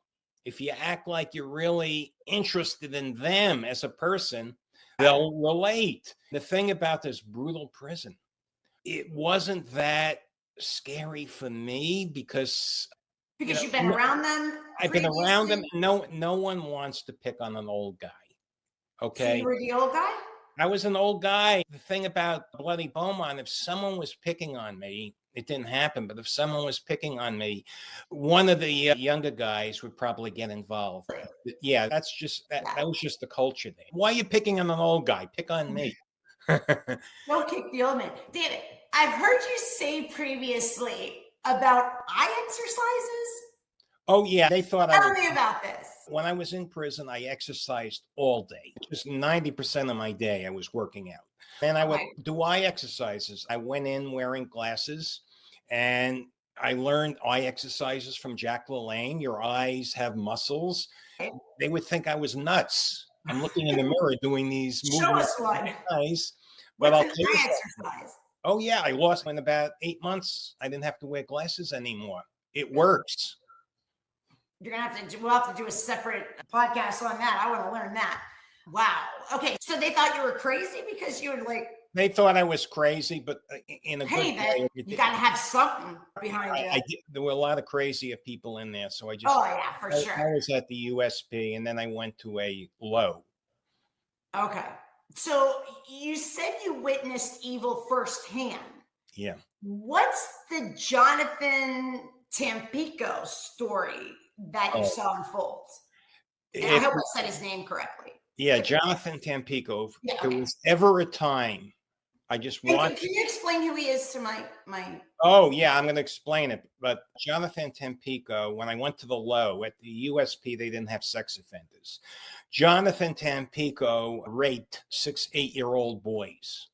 if you act like you're really interested in them as a person, they'll relate. The thing about this brutal prison, it wasn't that scary for me because you've been around them. I've been around them. No one wants to pick on an old guy. Okay. So you were the old guy? I was an old guy. The thing about bloody Beaumont, if someone was picking on me, it didn't happen, but if someone was picking on me, one of the younger guys would probably get involved. Yeah, that was just the culture there. Why are you picking on an old guy? Pick on me. Don't kick the old man. David, I've heard you say previously about eye exercises. Oh, yeah. They thought Tell me about this. when I was in prison, I exercised all day. Just 90% of my day, I was working out. And I would do eye exercises. I went in wearing glasses, and I learned eye exercises from Jack LaLanne. Your eyes have muscles. They would think I was nuts. I'm looking in the mirror doing these movements. Show us one. Eyes. But I'll tell you exercise. Oh, yeah. I lost in about 8 months. I didn't have to wear glasses anymore. It works. You're going to have to, we'll have to do a separate podcast on that. I want to learn that. Wow. Okay. So they thought you were crazy because you were like, they thought I was crazy, but in a good way. You got to have something behind you. There were a lot of crazier people in there. So I just, sure. I was at the USP, and then I went to a low. Okay. So you said you witnessed evil firsthand. Yeah. What's the Jonathan Tampico story that you saw unfold? I hope I said his name correctly. Yeah, Jonathan Tampico. Yeah, okay. There was ever a time I just want. Can you explain who he is to my? Oh, yeah, I'm going to explain it. But Jonathan Tampico, when I went to the low at the USP, they didn't have sex offenders. Jonathan Tampico raped 6 8-year-old boys.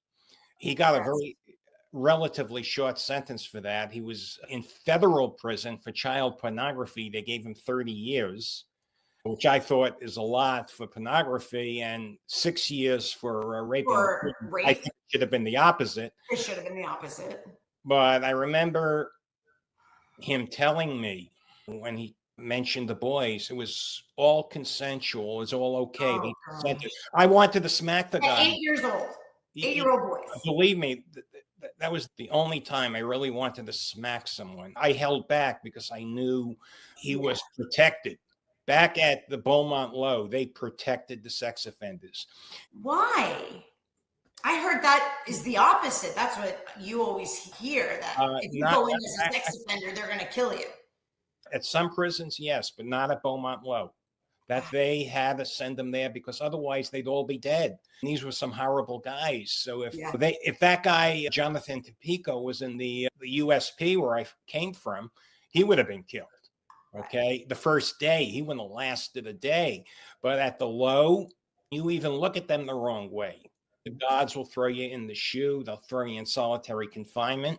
He got a very relatively short sentence for that. He was in federal prison for child pornography. They gave him 30 years, which I thought is a lot for pornography, and 6 years for rape. I think it should have been the opposite. It should have been the opposite. But I remember him telling me when he mentioned the boys, it was all consensual. It was all okay. They consented. I wanted to smack the guy. 8 years old. 8-year-old boys. Believe me, that was the only time I really wanted to smack someone. I held back because I knew he was protected. Back at the Beaumont Low, they protected the sex offenders. Why? I heard that is the opposite. That's what you always hear, that if you go in as a sex offender, they're going to kill you. At some prisons, yes, but not at Beaumont Low. That they had to send them there because otherwise they'd all be dead. And these were some horrible guys. So if that guy, Jonathan Tampico, was in the USP where I came from, he would have been killed. Okay. The first day, he wouldn't have lasted a day. But at the low, you even look at them the wrong way. The gods will throw you in the shoe. They'll throw you in solitary confinement.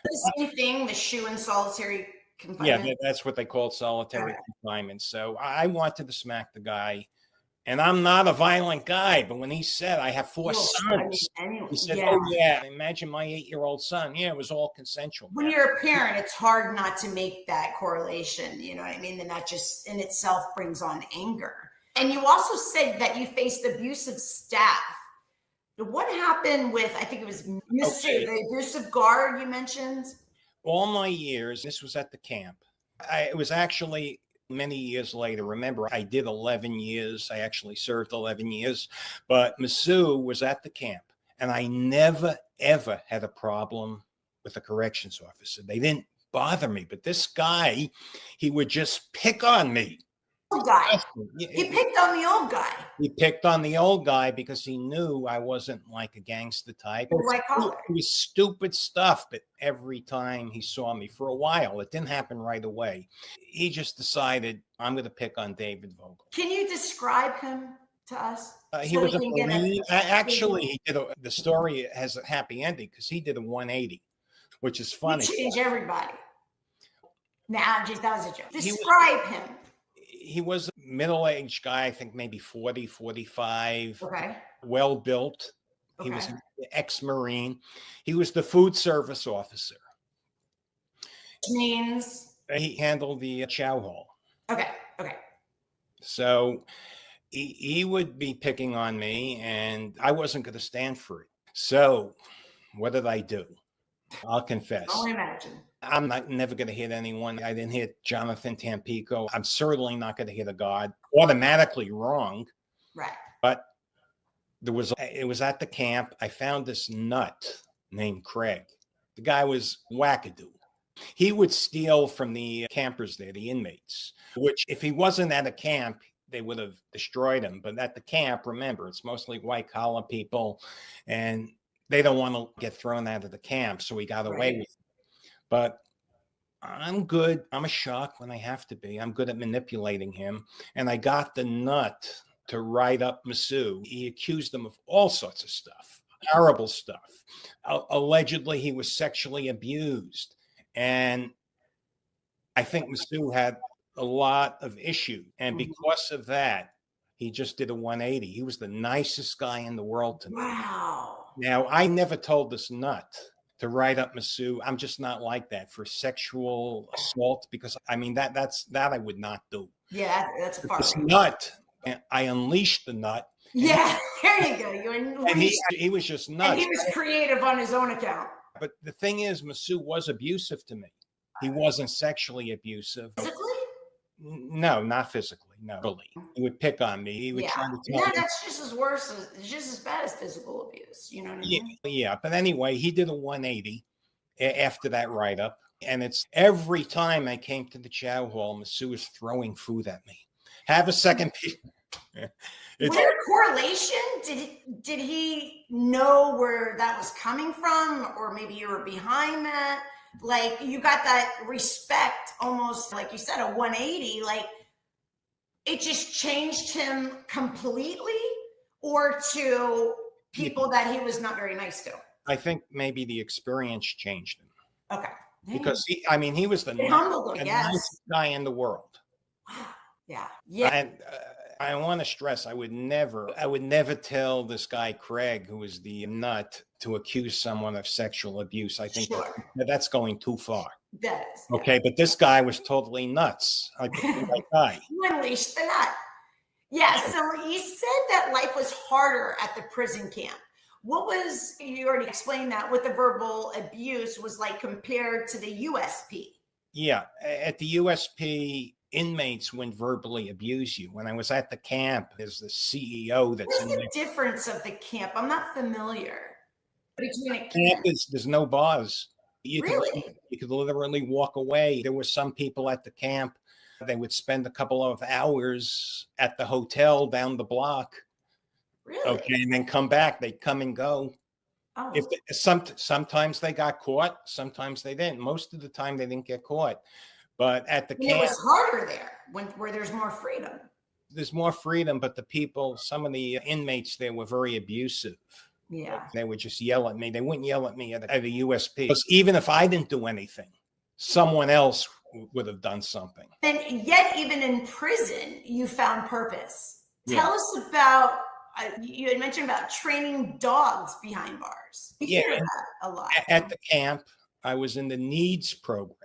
The same thing, the shoe and solitary confinement. Yeah, that's what they call solitary confinement. So I wanted to smack the guy. And I'm not a violent guy, but when he said, I have 4 sons, he said, oh, yeah, imagine my 8-year-old son. Yeah, it was all consensual. When you're a parent, it's hard not to make that correlation. You know what I mean? And that just in itself brings on anger. And you also said that you faced abusive staff. What happened with, I think it was the abusive guard you mentioned? All my years, this was at the camp. It was actually many years later. Remember, I did 11 years. I actually served 11 years. But Masu was at the camp, and I never, ever had a problem with a corrections officer. They didn't bother me. But this guy, he would just pick on me. He picked on the old guy. He picked on the old guy because he knew I wasn't like a gangster type. It was stupid stuff, but every time he saw me, for a while, it didn't happen right away. He just decided, I'm going to pick on David Vogel. Can you describe him to us? He was a Marine. Actually, the story has a happy ending because he did a 180, which is funny. He changed everybody. Nah, just that was a joke. Describe him. He was a middle-aged guy, I think maybe 40, 45. Okay. Well-built. Okay. He was an ex-Marine. He was the food service officer. Which means? He handled the chow hall. Okay. So he would be picking on me, and I wasn't going to stand for it. So what did I do? I'll confess. I'll imagine. I'm never going to hit anyone. I didn't hit Jonathan Tampico. I'm certainly not going to hit a guard. Automatically wrong. Right. But it was at the camp. I found this nut named Craig. The guy was wackadoo. He would steal from the campers there, the inmates, which if he wasn't at a camp, they would have destroyed him. But at the camp, remember, it's mostly white collar people, and they don't want to get thrown out of the camp, so he got away with it. But I'm good. I'm a shock when I have to be. I'm good at manipulating him. And I got the nut to write up Masu. He accused him of all sorts of stuff, horrible stuff. Allegedly, he was sexually abused. And I think Masu had a lot of issues. And because of that, he just did a 180. He was the nicest guy in the world to me. Wow. Now, I never told this nut to write up Masu. I'm just not like that for sexual assault, because I mean that I would not do. Yeah, that's a far This range. nut, I unleashed the nut. Yeah, there you go. You unleashed. And he was just nuts. And he was creative on his own account. But the thing is, Masu was abusive to me. He wasn't sexually abusive. Physically? No, not physically. No, really. He would pick on me. He would try to tell me. That's just as worse. Just as bad as physical abuse. You know what I mean? Yeah. But anyway, he did a 180 after that write-up. And it's every time I came to the chow hall, Masu was throwing food at me. Have a second piece. Was there a correlation? Did he know where that was coming from? Or maybe you were behind that? Like, you got that respect, almost like you said, a 180. Like, it just changed him completely, or to people that he was not very nice to? I think maybe the experience changed him. Okay. Because he was the nicest guy in the world. Yeah. And I want to stress, I would never tell this guy Craig, who was the nut, to accuse someone of sexual abuse. I think that's going too far. That is. Okay, but this guy was totally nuts. I picked the right guy. You unleashed the nut. Yeah, so he said that life was harder at the prison camp. You already explained that, what the verbal abuse was like compared to the USP. Yeah, at the USP, inmates wouldn't verbally abuse you. When I was at the camp, there's the CEO that's What's the difference of the camp? I'm not familiar. Between a camp, there's no bars. You really? You could literally walk away. There were some people at the camp, they would spend a couple of hours at the hotel down the block. Really? Okay, and then come back. They'd come and go. Oh. Sometimes they got caught, sometimes they didn't. Most of the time they didn't get caught. But at the camp, it was harder there where there's more freedom. There's more freedom, but some of the inmates there were very abusive. Yeah. They would just yell at me. They wouldn't yell at me at a USP. Because even if I didn't do anything, someone else would have done something. And yet, even in prison, you found purpose. Tell us about, you had mentioned about training dogs behind bars. We hear that a lot. At the camp, I was in the needs program.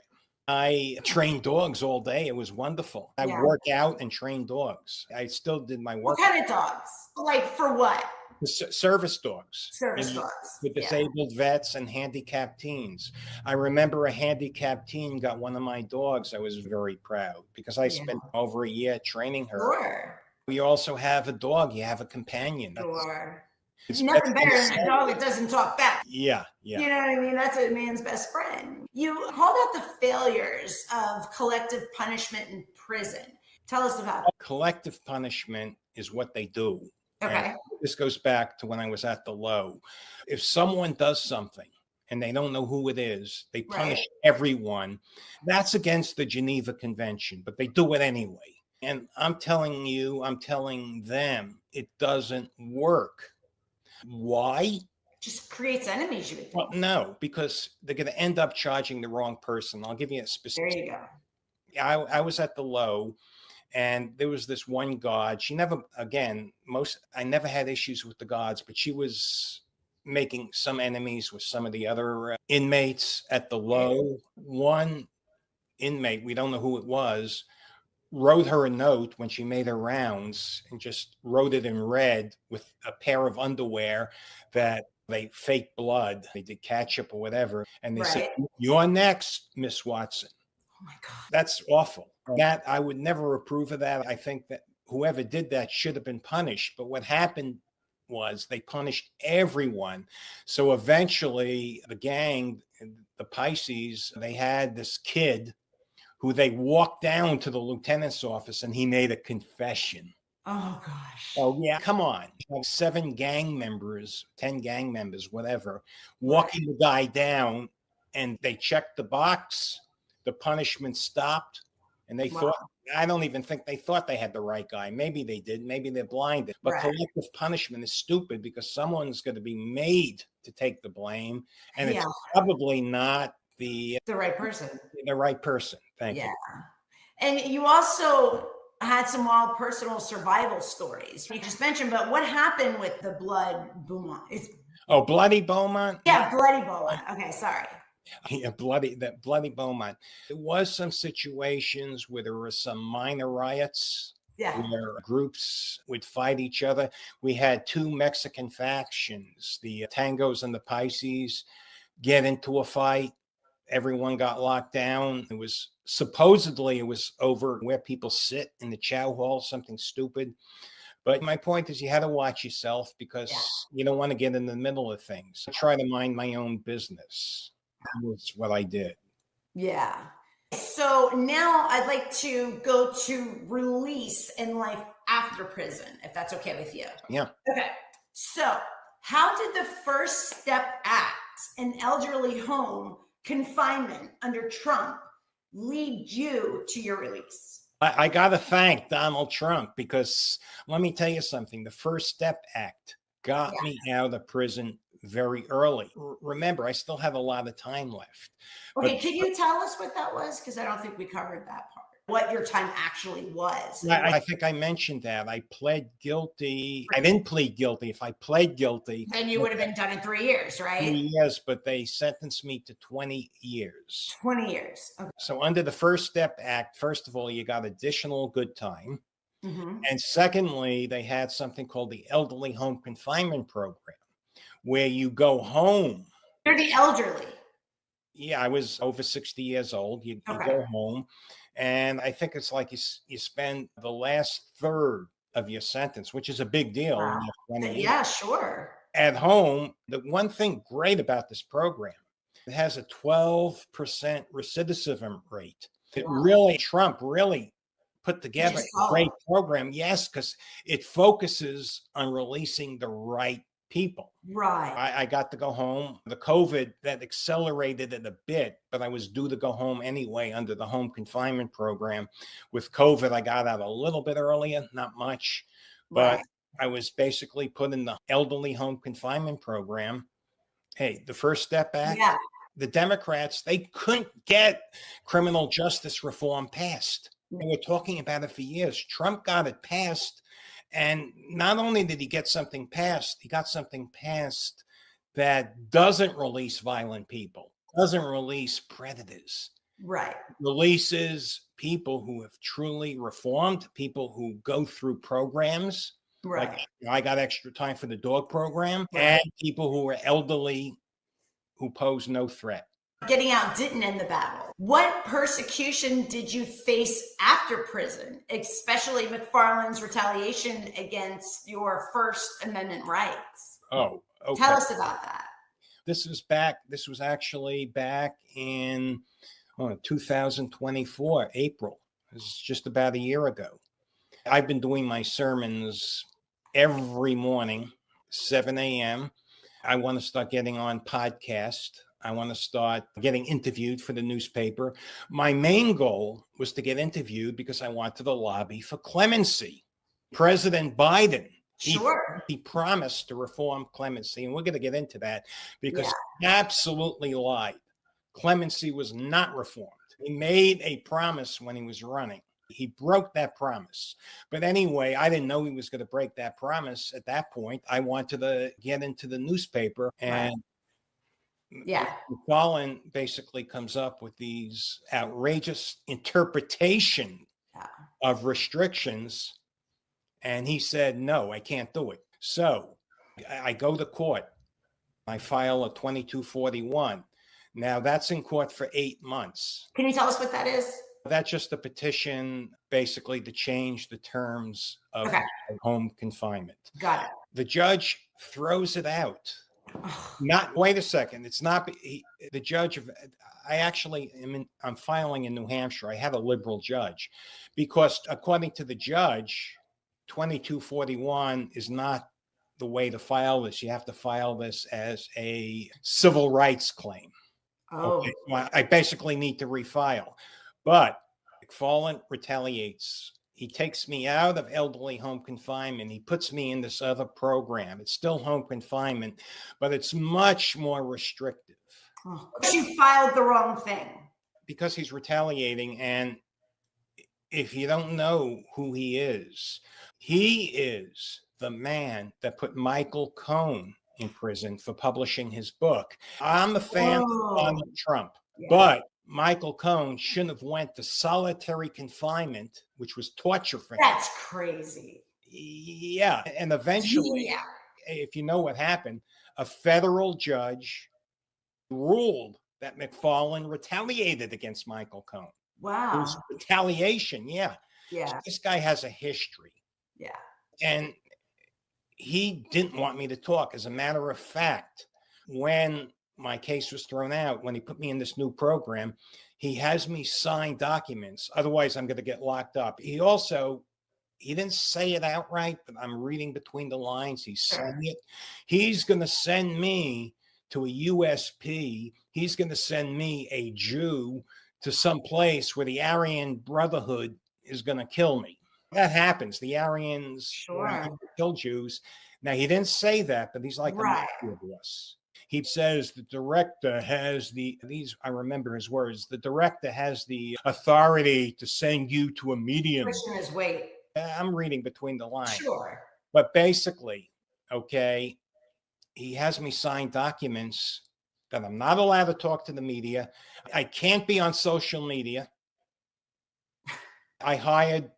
I trained dogs all day. It was wonderful. I work out and train dogs. I still did my work. What kind of dogs? Like, for what? Service dogs. Service dogs. With disabled vets and handicapped teens. I remember a handicapped teen got one of my dogs. I was very proud because I spent over a year training her. Sure. We also have a dog. You have a companion. Sure. It's nothing better than a dog that doesn't talk back. Yeah. You know what I mean? That's a man's best friend. You called out the failures of collective punishment in prison. Tell us about it. Collective punishment is what they do. Okay. And this goes back to when I was at the low. If someone does something and they don't know who it is, they punish everyone. That's against the Geneva Convention, but they do it anyway. And I'm telling them, it doesn't work. Why? Just creates enemies, you would think. Well, no, because they're going to end up charging the wrong person. I'll give you a specific. There you go. I was at the low, and there was this one guard. She never, I never had issues with the guards, but she was making some enemies with some of the other inmates at the low. One inmate, we don't know who it was, wrote her a note when she made her rounds and just wrote it in red with a pair of underwear that they faked blood. They did ketchup or whatever. And they said, "You're next, Miss Watson." Oh my God. That's awful. That I would never approve of that. I think that whoever did that should have been punished. But what happened was they punished everyone. So eventually the gang, the Pisces, they had this kid who they walked down to the lieutenant's office and he made a confession. Oh gosh. Oh, yeah. Come on. Like 7 gang members, 10 gang members, whatever, Right. walking the guy down, and they checked the box. The punishment stopped. And they Wow. thought, I don't even think they thought they had the right guy. Maybe they did. Maybe they're blinded. But Right. collective punishment is stupid because someone's going to be made to take the blame. And Yeah. it's probably not the right person. right person. Thank Yeah. you. And you also had some wild personal survival stories. You just mentioned, but what happened with the blood Beaumont? Oh, Bloody Beaumont? Yeah, Bloody Beaumont. Okay, sorry. Yeah, bloody Beaumont. There was some situations where there were some minor riots. Yeah. Where groups would fight each other. We had 2 Mexican factions, the Tangos and the Pisces, get into a fight. Everyone got locked down. It was over where people sit in the chow hall, something stupid. But my point is, you had to watch yourself because you don't want to get in the middle of things. I try to mind my own business. That's what I did. Yeah. So now I'd like to go to release and life after prison, if that's okay with you. Yeah. Okay. So how did the First Step Act, an elderly home confinement under Trump, lead you to your release? I got to thank Donald Trump because let me tell you something. The First Step Act got me out of prison very early. Remember, I still have a lot of time left. Okay, can you tell us what that was? Because I don't think we covered that part. What your time actually was. I think I mentioned that. I pled guilty. I didn't plead guilty. If I pled guilty, then you would have been done in 3 years, right? 3 years, but they sentenced me to 20 years. 20 years. Okay. So under the First Step Act, first of all, you got additional good time. Mm-hmm. And secondly, they had something called the Elderly Home Confinement Program, where you go home. You're the elderly. Yeah, I was over 60 years old. You go home. And I think it's like you spend the last third of your sentence, which is a big deal. Wow. Yeah, sure. At home, the one thing great about this program, it has a 12% recidivism rate. Trump really put together a great program. Yes, because it focuses on releasing the right people. Right. I got to go home. The COVID, that accelerated it a bit, but I was due to go home anyway under the home confinement program. With COVID, I got out a little bit earlier, not much, but I was basically put in the elderly home confinement program. Hey, the First Step Act, the Democrats, they couldn't get criminal justice reform passed. They were talking about it for years. Trump got it passed. And not only did he get something passed, he got something passed that doesn't release violent people, doesn't release predators. Right. Releases people who have truly reformed, people who go through programs. Right. Like I got extra time for the dog program, and people who are elderly who pose no threat. Getting out didn't end the battle. What persecution did you face after prison, especially McFarland's retaliation against your First Amendment rights? Oh, okay. Tell us about that. This was actually back in 2024, April. This is just about a year ago. I've been doing my sermons every morning, 7 a.m. I want to start getting on podcast. I want to start getting interviewed for the newspaper. My main goal was to get interviewed because I wanted to lobby for clemency. President Biden, he promised to reform clemency, and we're going to get into that because he absolutely lied. Clemency was not reformed. He made a promise when he was running. He broke that promise. But anyway, I didn't know he was going to break that promise at that point. I wanted to get into the newspaper, and McFarland basically comes up with these outrageous interpretation of restrictions. And he said, no, I can't do it. So I go to court. I file a 2241. Now that's in court for 8 months. Can you tell us what that is? That's just a petition basically to change the terms of home confinement. Got it. The judge throws it out. Wait a second. It's not the judge of. I'm filing in New Hampshire. I had a liberal judge because according to the judge, 2241 is not the way to file this. You have to file this as a civil rights claim. Oh, Okay, well, I basically need to refile. But McFarland retaliates. He takes me out of elderly home confinement. He puts me in this other program. It's still home confinement, but it's much more restrictive. oh. You filed the wrong thing. Because he's retaliating. And if you don't know who he is the man that put Michael Cohen in prison for publishing his book. I'm a fan of Donald Trump, but Michael Cohen shouldn't have went to solitary confinement, which was torture for him. That's crazy. Yeah. And eventually, if you know what happened, a federal judge ruled that McFarland retaliated against Michael Cohen. Wow. It was retaliation. Yeah. So this guy has a history. Yeah. And he didn't want me to talk. As a matter of fact, when my case was thrown out, when he put me in this new program, he has me sign documents. Otherwise, I'm going to get locked up. He didn't say it outright, but I'm reading between the lines. He's saying it. He's going to send me to a USP. He's going to send me, a Jew, to some place where the Aryan Brotherhood is going to kill me. That happens. The Aryans kill Jews. Now, he didn't say that, but he's like a mafia boss. He says the director has I remember his words, the director has the authority to send you to a medium. Pushing his weight. I'm reading between the lines. Sure. But basically, okay, he has me sign documents that I'm not allowed to talk to the media. I can't be on social media. I hired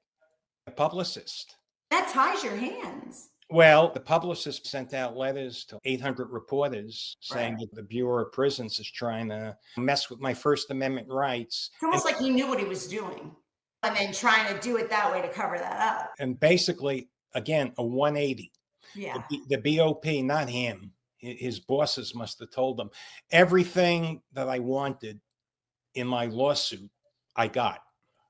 a publicist. That ties your hands. Well, the publicist sent out letters to 800 reporters saying that the Bureau of Prisons is trying to mess with my First Amendment rights. It's almost like he knew what he was doing and then trying to do it that way to cover that up. And basically, again, a 180. Yeah. The BOP, not him. His bosses must have told him everything that I wanted in my lawsuit, I got.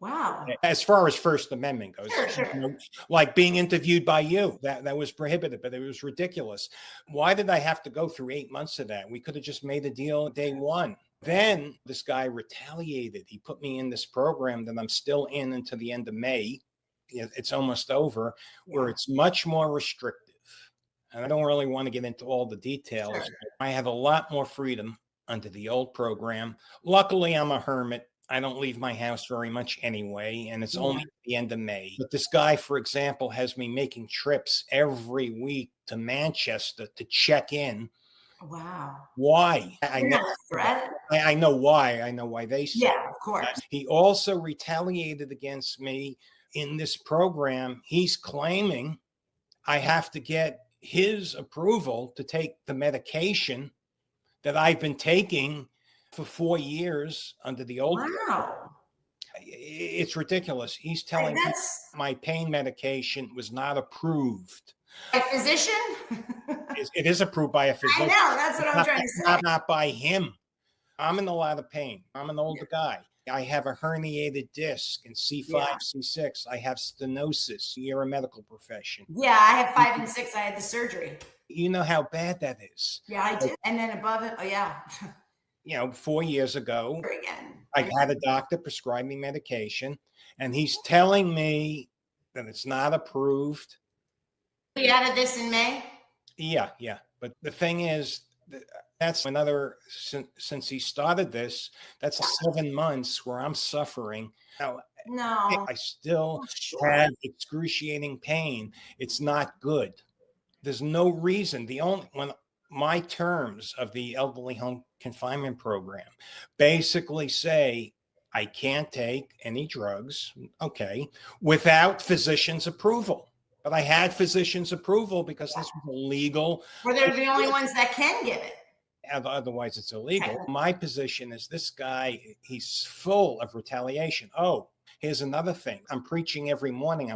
Wow. As far as First Amendment goes, sure. You know, like being interviewed by you, that was prohibited, but it was ridiculous. Why did I have to go through 8 months of that? We could have just made a deal day one. Then this guy retaliated. He put me in this program that I'm still in until the end of May. It's almost over, where it's much more restrictive. And I don't really want to get into all the details. Sure. I have a lot more freedom under the old program. Luckily, I'm a hermit. I don't leave my house very much anyway, and it's only the end of May. But this guy, for example, has me making trips every week to Manchester to check in. Wow. Why? I know why. I know why they say. Yeah, of course. He also retaliated against me in this program. He's claiming I have to get his approval to take the medication that I've been taking for 4 years under the old. Wow. It's ridiculous. He's telling me my pain medication was not approved. A physician? It is approved by a physician. I know. That's what I'm trying to say. Not by him. I'm in a lot of pain. I'm an older guy. I have a herniated disc in C5, C6. I have stenosis. You're a medical profession. Yeah, I have 5 and 6. I had the surgery. You know how bad that is. Yeah, I did. And then above it, 4 years ago, again, I had a doctor prescribe me medication, and he's telling me that it's not approved. You added this in May? Yeah. But the thing is, that's another, since he started this, that's 7 months where I'm suffering. Now, no, I still have excruciating pain. It's not good. There's no reason. When my terms of the elderly home confinement program basically say I can't take any drugs, without physician's approval. But I had physician's approval because this was illegal. Well, they're the only ones that can give it. Otherwise, it's illegal. My position is this guy, he's full of retaliation. Oh, here's another thing. I'm preaching every morning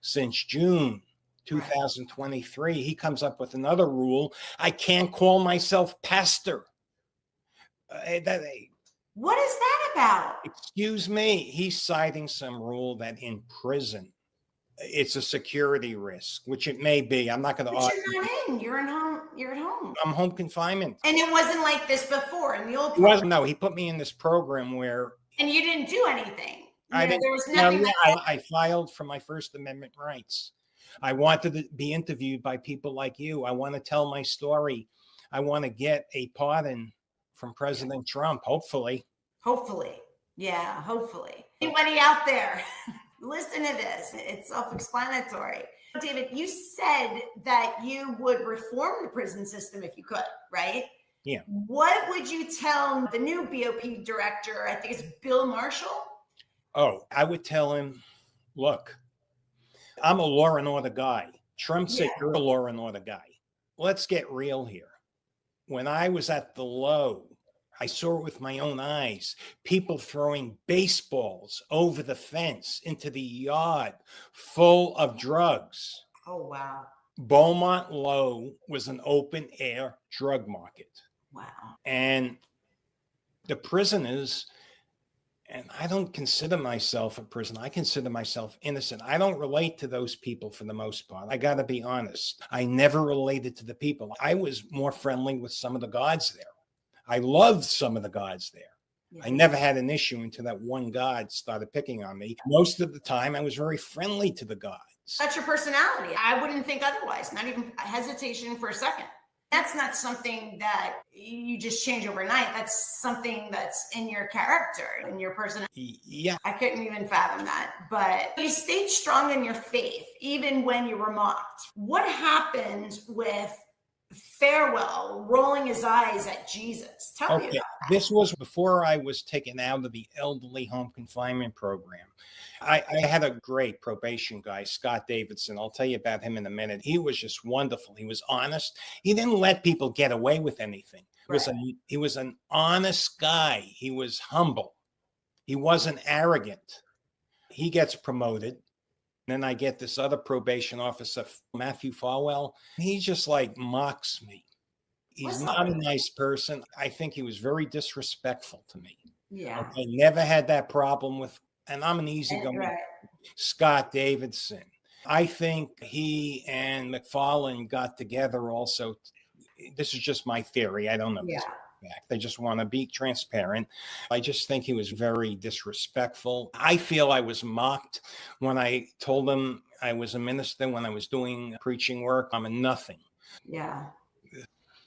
since June 2023. He comes up with another rule. I can't call myself pastor. What is that about? Excuse me. He's citing some rule that in prison, it's a security risk, which it may be. I'm not going to But argue. you're not in. You're in home. You're at home. I'm home confinement. And it wasn't like this before in the old It wasn't. program. No, he put me in this program where And you didn't do anything. I didn't. There was No, nothing. I filed for my First Amendment rights. I wanted to be interviewed by people like you. I want to tell my story. I want to get a pardon from President Trump, hopefully. Hopefully. Yeah, hopefully. Anybody out there, listen to this. It's self-explanatory. David, you said that you would reform the prison system if you could, right? Yeah. What would you tell the new BOP director? I think it's Bill Marshall. Oh, I would tell him, look, I'm a law and order guy. Trump said you're a law and order guy. Let's get real here. When I was at the low, I saw it with my own eyes. People throwing baseballs over the fence into the yard full of drugs. Oh, wow. Beaumont Low was an open air drug market. Wow. And the prisoners, and I don't consider myself a prisoner. I consider myself innocent. I don't relate to those people for the most part. I got to be honest. I never related to the people. I was more friendly with some of the guards there. I loved some of the guards there. Yeah. I never had an issue until that one guard started picking on me. Most of the time, I was very friendly to the guards. That's your personality. I wouldn't think otherwise. Not even hesitation for a second. That's not something that you just change overnight. That's something that's in your character, in your personality. Yeah. I couldn't even fathom that. But you stayed strong in your faith, even when you were mocked. What happened with Farewell rolling his eyes at Jesus? Tell me about that. This was before I was taken out of the elderly home confinement program. I had a great probation guy, Scott Davidson. I'll tell you about him in a minute. He was just wonderful. He was honest. He didn't let people get away with anything. He was an honest guy. He was humble. He wasn't arrogant. He gets promoted. Then I get this other probation officer, Matthew Farwell. He just like mocks me. He's not a nice person. I think he was very disrespectful to me. Yeah. I never had that problem with, and I'm an easygoing Scott Davidson. I think he and McFarlane got together also. This is just my theory. I don't know. Yeah. They just want to be transparent. I just think he was very disrespectful. I feel I was mocked when I told him I was a minister, when I was doing preaching work. I'm a nothing. Yeah.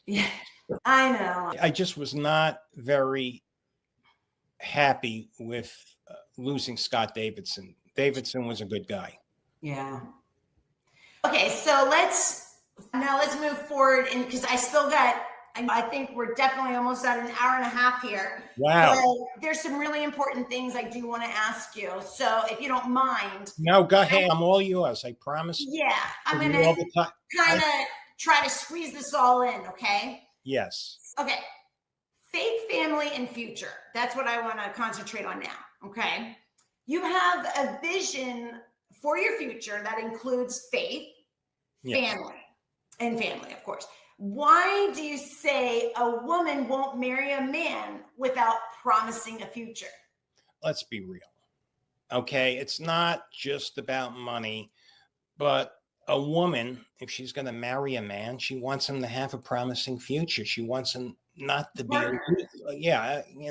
Yeah, I know. I just was not very happy with losing Scott Davidson. Davidson was a good guy. Yeah. Okay, so let's move forward, and because I think we're definitely almost at an hour and a half here. Wow. But there's some really important things I do want to ask you. So if you don't mind. No, go ahead. I'm all yours. I promise. Yeah. I'm going to kind of try to squeeze this all in. Okay. Yes. Okay. Faith, family, and future. That's what I want to concentrate on now. Okay. You have a vision for your future that includes faith, family, and family, of course. Why do you say a woman won't marry a man without promising a future? Let's be real. Okay. It's not just about money, but a woman, if she's going to marry a man, she wants him to have a promising future. She wants him not to be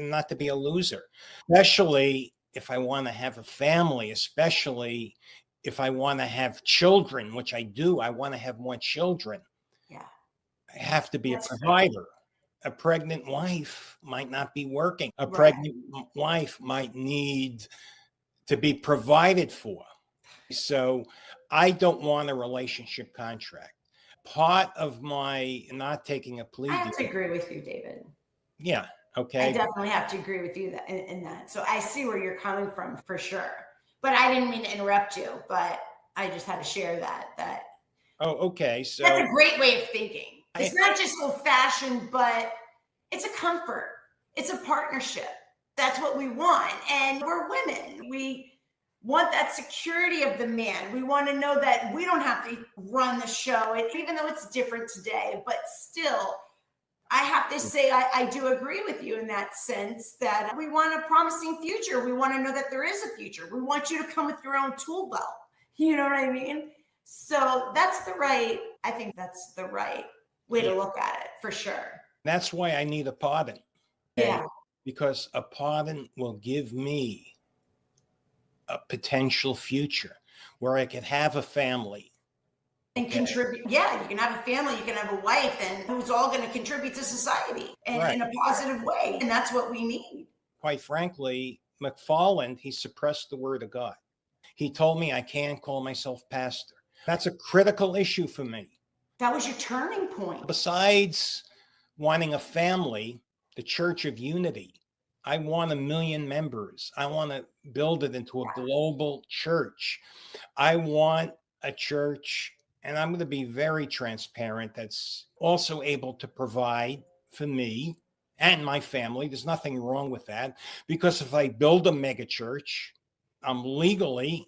not to be a loser, especially if I want to have a family, especially if I want to have children, which I do. I want to have more children. Yeah. I have to be a provider. A pregnant wife might not be working. A pregnant wife might need to be provided for. So I don't want a relationship contract. Part of my not taking a plea. I have to agree with you, David. Yeah. Okay. I definitely have to agree with you in that. So I see where you're coming from for sure. But I didn't mean to interrupt you, but I just had to share that. Oh, okay. So that's a great way of thinking. It's not just old fashioned, but it's a comfort. It's a partnership. That's what we want. And we're women. We want that security of the man. We want to know that we don't have to run the show, even though it's different today. But still, I have to say, I do agree with you in that sense that we want a promising future. We want to know that there is a future. We want you to come with your own tool belt. You know what I mean? So I think that's the right way to look at it for sure. That's why I need a pardon. Yeah. Because a pardon will give me a potential future where I can have a family. And contribute. Yeah, you can have a family, you can have a wife, and who's all going to contribute to society in a positive way. And that's what we need. Quite frankly, McFarland, he suppressed the word of God. He told me I can't call myself pastor. That's a critical issue for me. That was your turning point. Besides wanting a family, the Church of Unity, I want 1 million members. I want to build it into a global church. I want a church, and I'm going to be very transparent, that's also able to provide for me and my family. There's nothing wrong with that, because if I build a mega church, I'm legally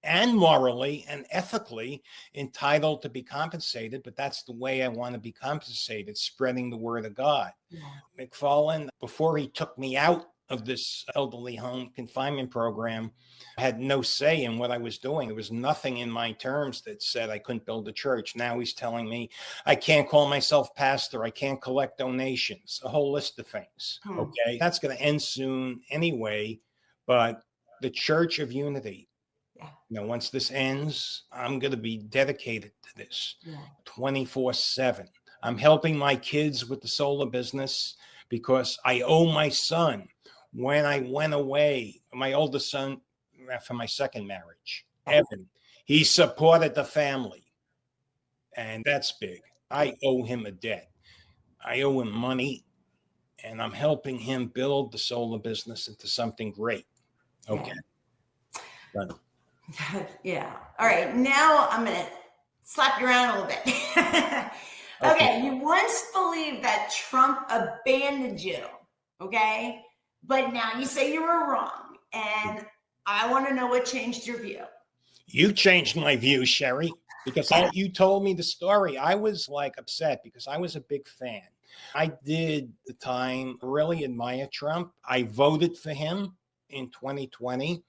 and morally and ethically entitled to be compensated, but that's the way I want to be compensated, spreading the word of God. Yeah. McFarland, before he took me out of this elderly home confinement program, had no say in what I was doing. There was nothing in my terms that said I couldn't build a church. Now he's telling me I can't call myself pastor, I can't collect donations, a whole list of things. Okay, that's going to end soon anyway, but the Church of Unity, once this ends, I'm going to be dedicated to this 24/7. I'm helping my kids with the solar business because I owe my son. When I went away, my oldest son, for my second marriage, Evan, he supported the family. And that's big. I owe him a debt. I owe him money, and I'm helping him build the solar business into something great. Okay. Done. Yeah. All right. Now I'm going to slap you around a little bit. Okay. You once believed that Trump abandoned you. Okay. But now you say you were wrong. And I want to know what changed your view. You changed my view, Sherry, because you told me the story. I was like upset because I was a big fan. I did at the time really admire Trump. I voted for him in 2020.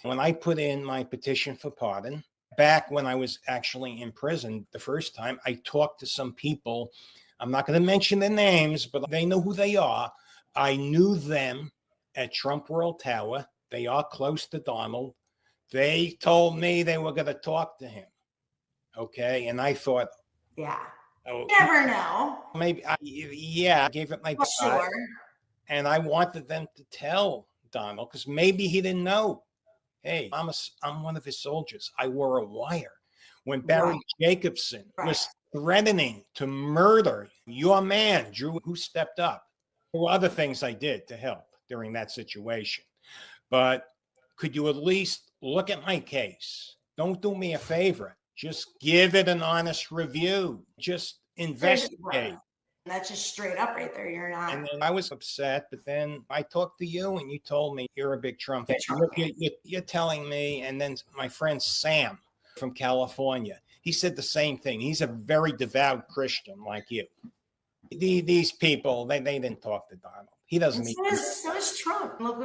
When I put in my petition for pardon, back when I was actually in prison the first time, I talked to some people. I'm not going to mention their names, but they know who they are. I knew them at Trump World Tower. They are close to Donald. They told me they were going to talk to him. Okay. And I thought, you never know. Maybe, I gave it my best. Sure. And I wanted them to tell Donald, because maybe he didn't know. Hey, I'm one of his soldiers. I wore a wire. When Barry Jacobson was threatening to murder your man, Drew, who stepped up. There were other things I did to help during that situation. But could you at least look at my case? Don't do me a favor. Just give it an honest review. Just investigate. That's just straight up right there. You're not. And then I was upset, but then I talked to you and you told me you're a big Trump fan. You're telling me, and then my friend Sam from California, he said the same thing. He's a very devout Christian like you. These people, they didn't talk to Donald. He doesn't need to. So is Trump. Look,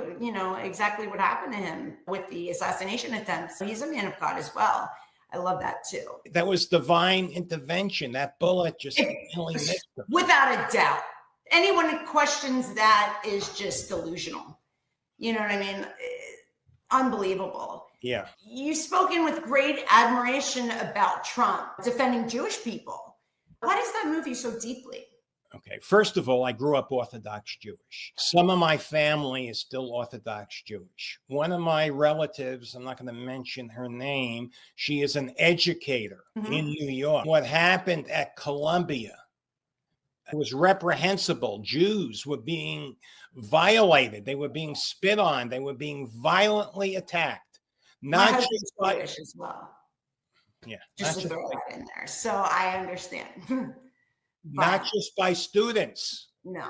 exactly what happened to him with the assassination attempts. He's a man of God as well. I love that too. That was divine intervention. That bullet just really missed him. Without a doubt. Anyone who questions that is just delusional. You know what I mean? Unbelievable. Yeah. You've spoken with great admiration about Trump defending Jewish people. Why does that move you so deeply? Okay. First of all, I grew up Orthodox Jewish. Some of my family is still Orthodox Jewish. One of my relatives, I'm not going to mention her name, she is an educator in New York. What happened at Columbia was reprehensible. Jews were being violated. They were being spit on. They were being violently attacked. Not just by Jewish as well. Yeah. Just to throw that in there. So I understand. Not just by students. No.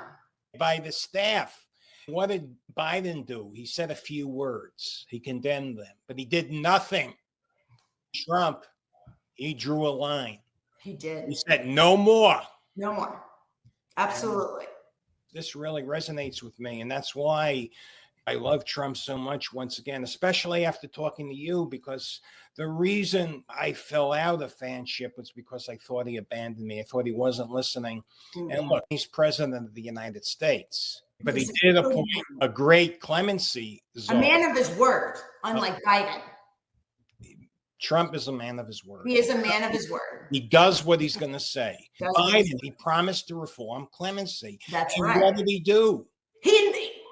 By the staff. What did Biden do? He said a few words. He condemned them, but he did nothing. Trump, he drew a line. He did. He said, no more. No more. Absolutely. This really resonates with me. And that's why I love Trump so much, once again, especially after talking to you, because the reason I fell out of fanship was because I thought he abandoned me. I thought he wasn't listening. And look, he's president of the United States, but he did appoint a great clemency czar. A man of his word, unlike Biden. Trump is a man of his word. He is a man of his word. He does what he's going to say. Biden, he promised to reform clemency. That's and right. What did he do?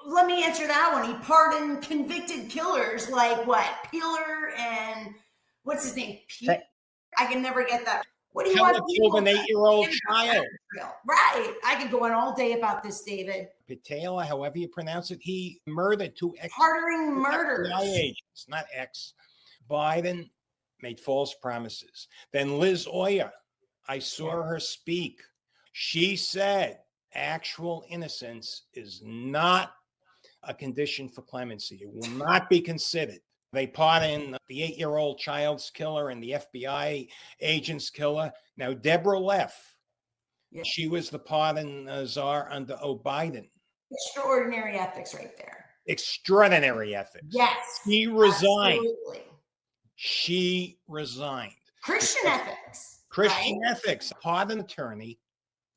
Let me answer that one. He pardoned convicted killers like what? Peeler and what's his name? Pete? I can never get that. What do you want? Killed an 8-year-old child. Right. I could go on all day about this, David. Betrayal, however you pronounce it, he murdered 2 harboring murders. Agents, not ex. Biden made false promises. Then Liz Oya, I saw her speak. She said actual innocence is not a condition for clemency. It will not be considered. They pardon the 8-year-old child's killer and the FBI agent's killer. Now, Deborah Leff, she was the pardon czar under Biden. Extraordinary ethics right there. Extraordinary ethics. Yes. She resigned. Absolutely. She resigned. Christian ethics. Christian ethics. Pardon attorney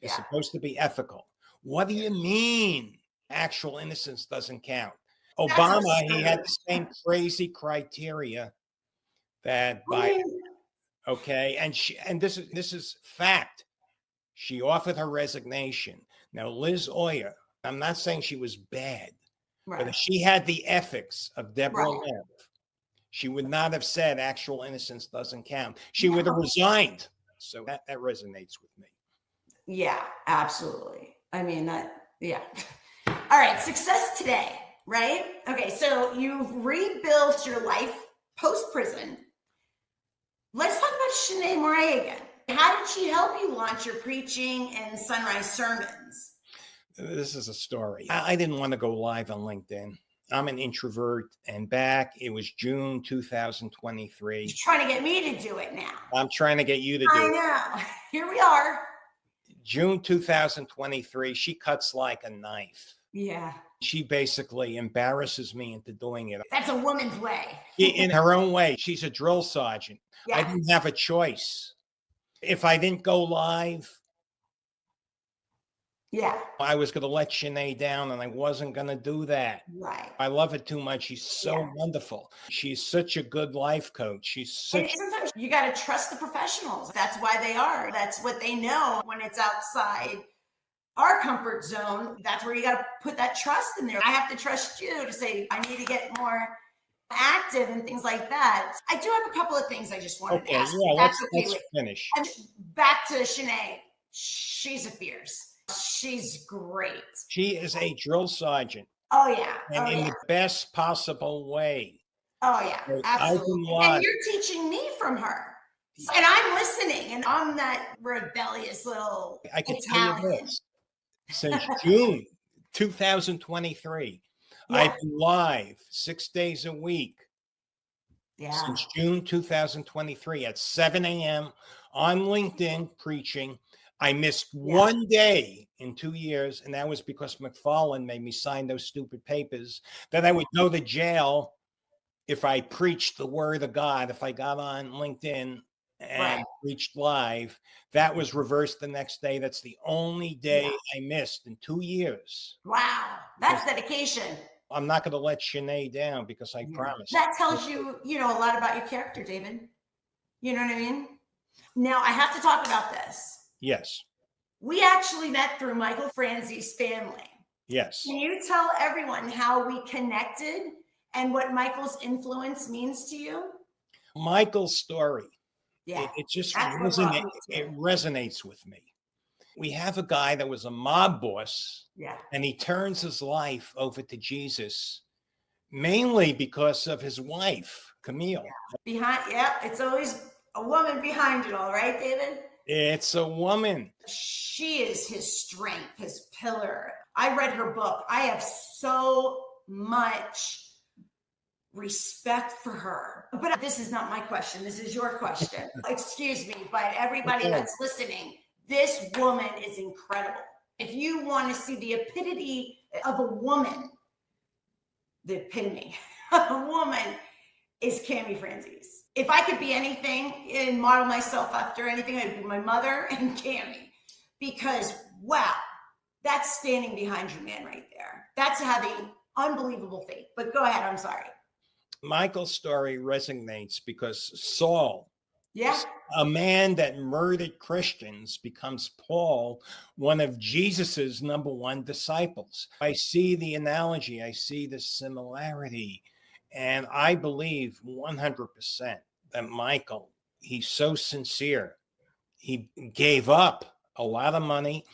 is supposed to be ethical. What do you mean actual innocence doesn't count? Obama, he had the same crazy criteria that Biden. Okay, and this is fact. She offered her resignation. Now, Liz Oya, I'm not saying she was bad, but if she had the ethics of Deborah Leff, she would not have said actual innocence doesn't count. She would have resigned. So that resonates with me. Yeah, absolutely. I mean, All right, success today, right? Okay, so you've rebuilt your life post-prison. Let's talk about Shanae Moret again. How did she help you launch your preaching and sunrise sermons? This is a story. I didn't want to go live on LinkedIn. I'm an introvert, and back, it was June 2023. You're trying to get me to do it now. I'm trying to get you to do it. I know. Here we are. June 2023, she cuts like a knife. Yeah. She basically embarrasses me into doing it. That's a woman's way. In her own way. She's a drill sergeant. Yeah. I didn't have a choice. If I didn't go live, I was going to let Shanae down, and I wasn't going to do that. Right. I love her too much. She's so wonderful. She's such a good life coach. And sometimes you got to trust the professionals. That's why they are. That's what they know. When it's outside our comfort zone, that's where you got to put that trust in there. I have to trust you to say, I need to get more active and things like that. I do have a couple of things I just wanted to ask. Yeah, let's finish. And back to Shanae. She's a fierce. She's great. She is a drill sergeant. Oh, yeah. And in the best possible way. Oh, yeah. Absolutely. And you're teaching me from her. And I'm listening. And I'm that rebellious little I can tell you this. Since June 2023, I've been live 6 days a week. Yeah. Since June 2023 at 7 a.m. on LinkedIn preaching. I missed 1 day in 2 years, and that was because McFarland made me sign those stupid papers that I would go to jail if I preached the word of God. If I got on LinkedIn and preached live, that was reversed the next day. That's the only day I missed in 2 years. Wow, that's dedication. I'm not going to let Shanae down because I promised. That tells you, a lot about your character, David. You know what I mean? Now, I have to talk about this. Yes. We actually met through Michael Franzese's family. Yes. Can you tell everyone how we connected and what Michael's influence means to you? Michael's story. Yeah. It just resonates with me. We have a guy that was a mob boss. Yeah. And he turns his life over to Jesus, mainly because of his wife, Camille. It's always a woman behind it all, right, David? It's a woman. She is his strength, his pillar. I read her book. I have so much respect for her. But this is not my question. This is your question. Excuse me, but everybody that's listening, this woman is incredible. If you want to see the epitome of a woman, the epitome of a woman is Cammie Franzese. If I could be anything and model myself after anything, I'd be my mother and Cammie. Because, wow, that's standing behind your man right there. That's having unbelievable faith. But go ahead, I'm sorry. Michael's story resonates because Saul, Yeah, a man that murdered Christians, becomes Paul, one of Jesus's number one disciples. I see the analogy, I see the similarity, and I believe 100% that Michael, he's so sincere. He gave up a lot of money,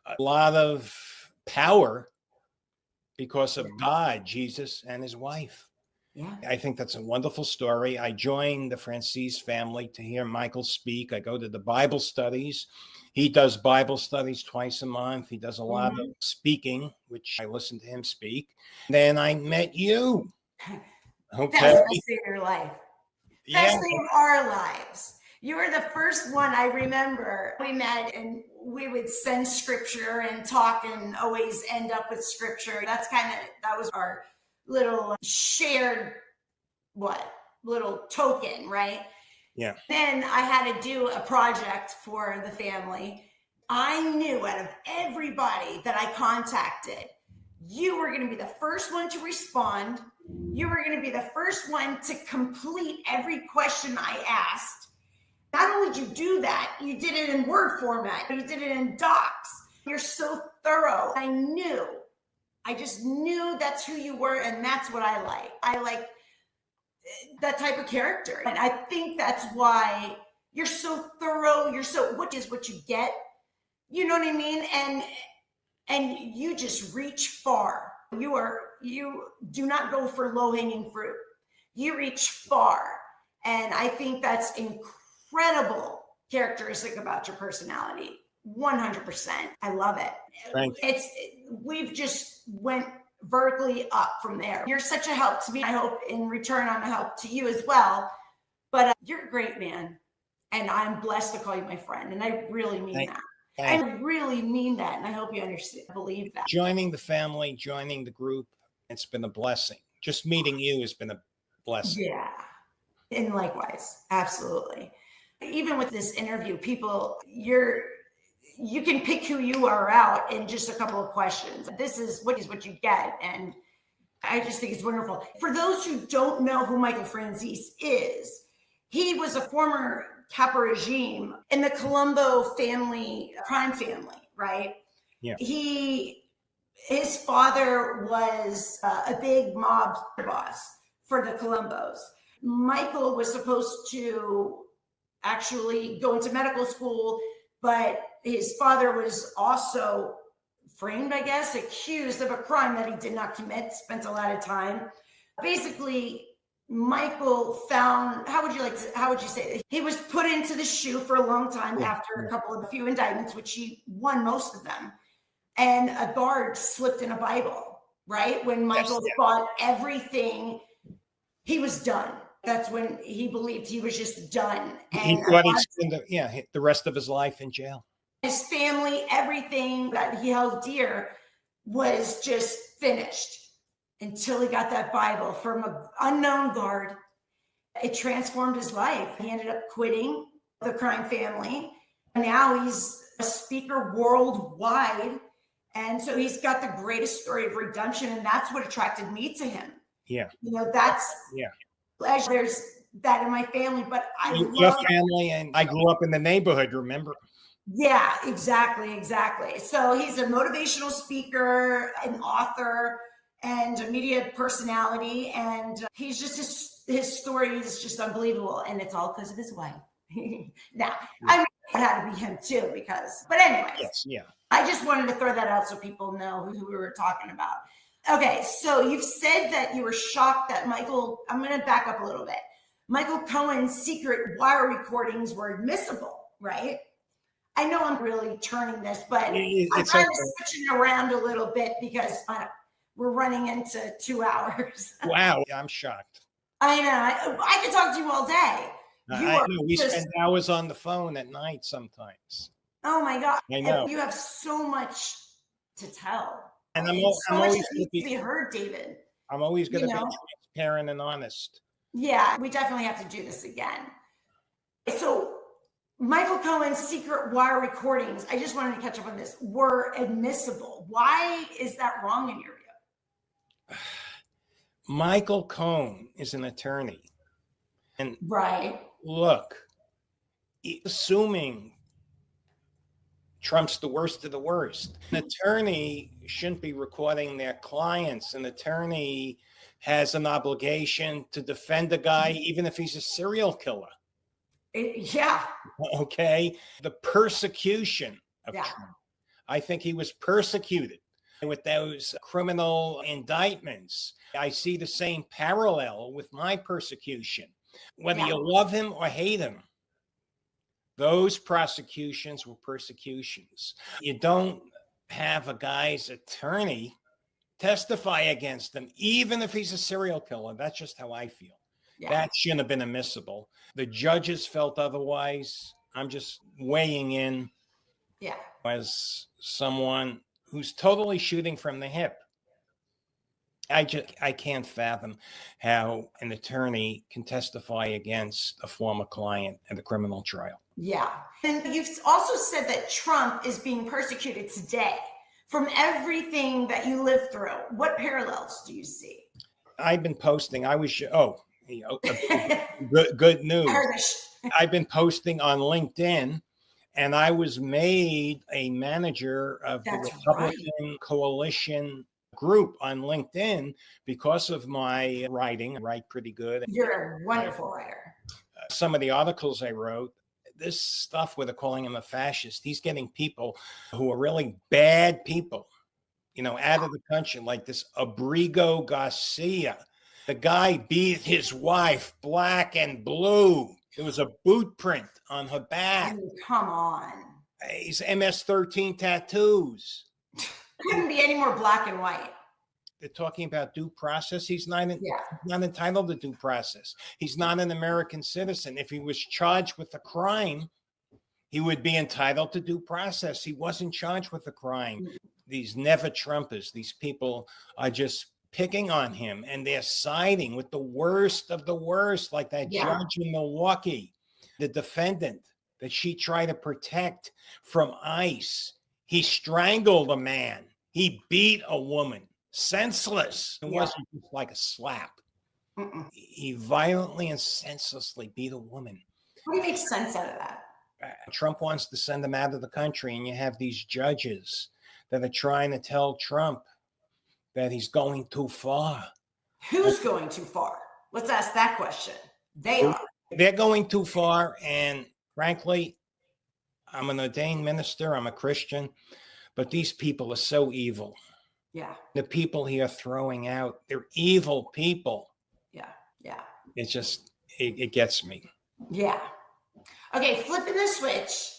a lot of power because of God, Jesus, and his wife. yeah. I think that's a wonderful story. I joined the Franzese family to hear Michael speak. I go to the Bible studies. He does Bible studies twice a month. He does a lot of speaking, which I listen to him speak. Then I met you. Okay. That was the best day of your life. Best Yeah. day of our lives. You were the first one I remember. We met and we would send scripture and talk and always end up with scripture. That was our little shared, little token, right? Yeah. Then I had to do a project for the family. I knew out of everybody that I contacted, you were going to be the first one to respond. You were going to be the first one to complete every question I asked. Not only did you do that, you did it in Word format. You did it in docs. You're so thorough. I just knew that's who you were, and that's what I like. I like that type of character. And I think that's why you're so thorough. You're so, what is what you get? You know what I mean? And you just reach far. You do not go for low-hanging fruit. You reach far. And I think that's incredible characteristic about your personality. 100%. I love it. Thank you. We've just went vertically up from there. You're such a help to me. I hope in return I'm a help to you as well. But you're a great man. And I'm blessed to call you my friend. And I really mean that. I really mean that. And I hope you understand, believe that. Joining the family, joining the group, it's been a blessing. Just meeting you has been a blessing. Yeah. And likewise, absolutely. Even with this interview, people, you can pick who you are out in just a couple of questions. This is what you get. And I just think it's wonderful. For those who don't know who Michael Franzese is, he was a former Capo regime in the Colombo crime family, right? Yeah. His father was a big mob boss for the Colombos. Michael was supposed to actually go into medical school, but his father was also framed, I guess, accused of a crime that he did not commit, spent a lot of time. Basically, Michael found, how would you say it? He was put into the shoe for a long time after a few indictments, which he won most of them. And a guard slipped in a Bible, right? When Michael thought everything, he was done. That's when he believed he was just done. And he thought he'd spend the rest of his life in jail. His family, everything that he held dear was just finished until he got that Bible from an unknown guard. It transformed his life. He ended up quitting the crime family. Now he's a speaker worldwide. And so he's got the greatest story of redemption. And that's what attracted me to him. Yeah. There's that in my family, but your family, and I grew up in the neighborhood, remember? Yeah, exactly. So he's a motivational speaker, an author, and a media personality. And he's just, his story is just unbelievable. And it's all because of his wife. Now, I mean, it had to be him too, but anyways. Yes, yeah. I just wanted to throw that out so people know who we were talking about. Okay, so you've said that you were shocked that I'm going to back up a little bit. Michael Cohen's secret wire recordings were admissible, right? I know I'm really turning this, but I'm kind of switching around a little bit because we're running into 2 hours. Wow, I'm shocked. I know. I could talk to you all day. I know. We spend hours on the phone at night sometimes. Oh my God. I know. You have so much to tell. And I'm so always much to be heard, David. I'm always going You to be know? transparent and honest. Yeah, we definitely have to do this again. So Michael Cohen's secret wire recordings, I just wanted to catch up on this, were admissible. Why is that wrong in your view? Michael Cohen is an attorney. And Right. look, assuming Trump's the worst of the worst, an attorney shouldn't be recording their clients. An attorney has an obligation to defend a guy, even if he's a serial killer. Yeah. Okay. The persecution of Yeah. Trump. I think he was persecuted with those criminal indictments. I see the same parallel with my persecution. Whether you love him or hate him, those prosecutions were persecutions. You don't have a guy's attorney testify against him, even if he's a serial killer. That's just how I feel. Yeah. That shouldn't have been admissible. The judges felt otherwise. I'm just weighing in as someone who's totally shooting from the hip. I can't fathom how an attorney can testify against a former client in a criminal trial. Yeah. And you've also said that Trump is being persecuted today from everything that you lived through. What parallels do you see? I've been posting. Good news. I've been posting on LinkedIn, and I was made a manager of the Republican coalition group on LinkedIn because of my writing. I write pretty good. You're a wonderful writer. Some of the articles I wrote, this stuff where they're calling him a fascist, he's getting people who are really bad people, out of the country, like this Abrigo Garcia. The guy beat his wife black and blue. There was a boot print on her back. Oh, come on. He's MS-13 tattoos. Couldn't be any more black and white. They're talking about due process. He's not entitled to due process. He's not an American citizen. If he was charged with a crime, he would be entitled to due process. He wasn't charged with a crime. These never Trumpers, these people are just picking on him, and they're siding with the worst of the worst, like that judge in Milwaukee, the defendant that she tried to protect from ICE. He strangled a man. He beat a woman. Senseless. It wasn't just like a slap. He violently and senselessly beat a woman. How do you make sense out of that? Trump wants to send him out of the country, and you have these judges that are trying to tell Trump that he's going too far. Who's going too far? Let's ask that question. They are. They're going too far, and frankly, I'm an ordained minister. I'm a Christian, but these people are so evil. Yeah. The people he are throwing out, they're evil people. Yeah. Yeah. It's just, it gets me. Yeah. Okay, flipping the switch.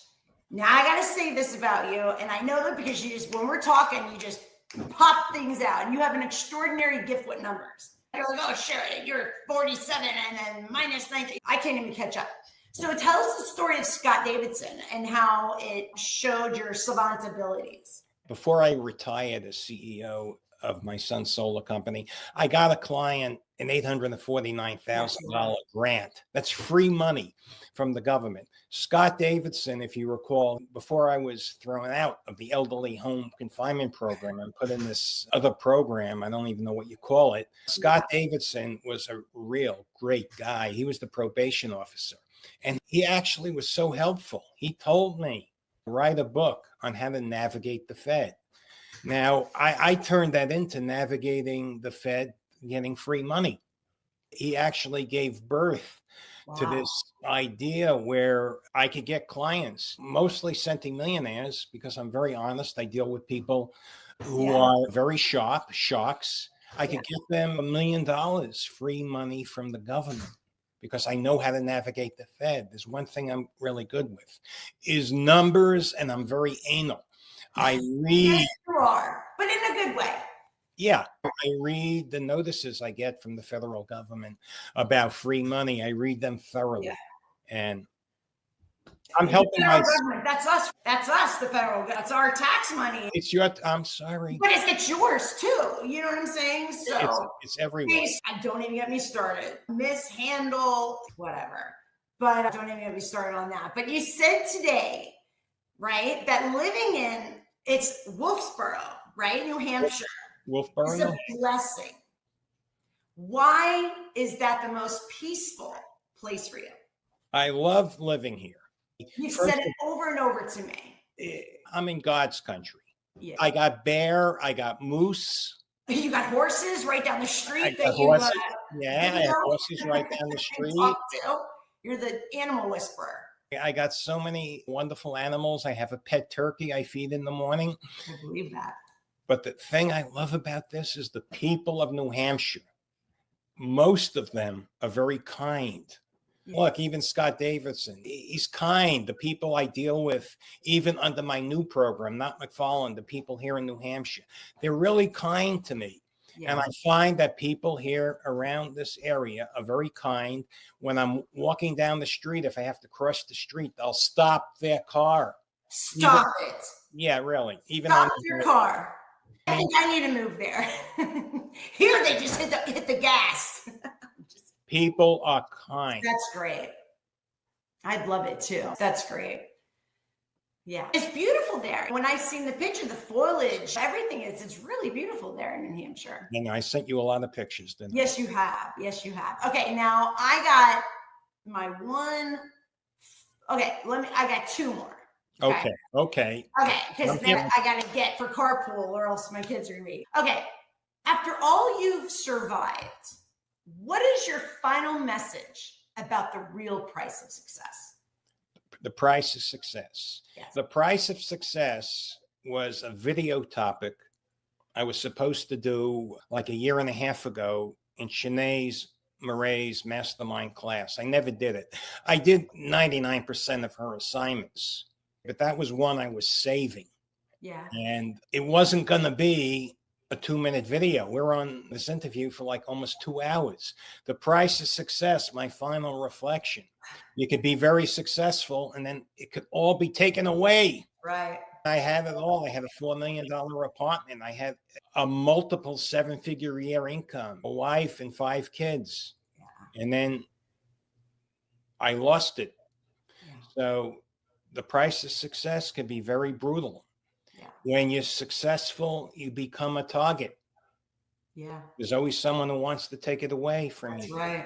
Now I got to say this about you, and I know that because when we're talking, you just pop things out, and you have an extraordinary gift with numbers. You're like, oh, Sheri, you're 47 and then minus 19. I can't even catch up. So tell us the story of Scott Davidson and how it showed your savant abilities. Before I retired as CEO of my son's solar company, I got a client an $849,000 grant. That's free money from the government. Scott Davidson, if you recall, before I was thrown out of the elderly home confinement program and put in this other program, I don't even know what you call it. Scott Davidson was a real great guy. He was the probation officer. And he actually was so helpful. He told me to write a book on how to navigate the Fed. Now, I turned that into navigating the Fed, getting free money. He actually gave birth to this idea where I could get clients, mostly centimillionaires, because I'm very honest. I deal with people who are very sharks. I could get them $1 million free money from the government because I know how to navigate the Fed. There's one thing I'm really good with is numbers, and I'm very anal. I read. Yes, you are, but in a good way. Yeah, I read the notices I get from the federal government about free money. I read them thoroughly. And I'm It's the helping federal myself. government. That's us. That's us, the federal. That's our tax money. It's your, I'm sorry. But it's yours too. You know what I'm saying? So It's everywhere. don't even get me started. Mishandle, whatever. But don't even get me started on that. But you said today, right, that living in, it's Wolfsboro, right? New Hampshire. Wolfboro. Is a blessing. Why is that the most peaceful place for you? I love living here. You've said it over and over to me. I'm in God's country. Yeah. I got bear. I got moose. You got horses right down the street. I have horses right down the street. You're the animal whisperer. I got so many wonderful animals. I have a pet turkey I feed in the morning. I believe that. But the thing I love about this is the people of New Hampshire. Most of them are very kind. Yeah. Look, even Scott Davidson, he's kind. The people I deal with, even under my new program, not McFarland, the people here in New Hampshire, they're really kind to me. Yeah. And I find that people here around this area are very kind. When I'm walking down the street, if I have to cross the street, they'll stop their car. Stop it. Yeah, really. Even stop your car. I think I need to move there. Here they just hit the gas. People are kind. That's great. I'd love it too. That's great. Yeah. It's beautiful there. When I seen the picture, the foliage, everything it's really beautiful there in New Hampshire. And I sent you a lot of pictures, didn't I? Yes, you have. Yes, you have. Okay, now I got my one. Okay, I got two more. Okay. Because then I got to get for carpool or else my kids are going to be. Okay. After all you've survived, what is your final message about the real price of success? The price of success. Yes. The price of success was a video topic I was supposed to do like a year and a half ago in Shanae Murray's mastermind class. I never did it. I did 99% of her assignments. But that was one I was saving. Yeah. And it wasn't going to be a 2-minute video. We're on this interview for like almost 2 hours. The price of success, my final reflection. You could be very successful and then it could all be taken away. Right. I had it all. I had a $4 million apartment. I had a multiple 7-figure year income, a wife and 5 kids. Yeah. And then I lost it. Yeah. So the price of success can be very brutal. Yeah. When you're successful, you become a target. Yeah. There's always someone who wants to take it away from you. Right.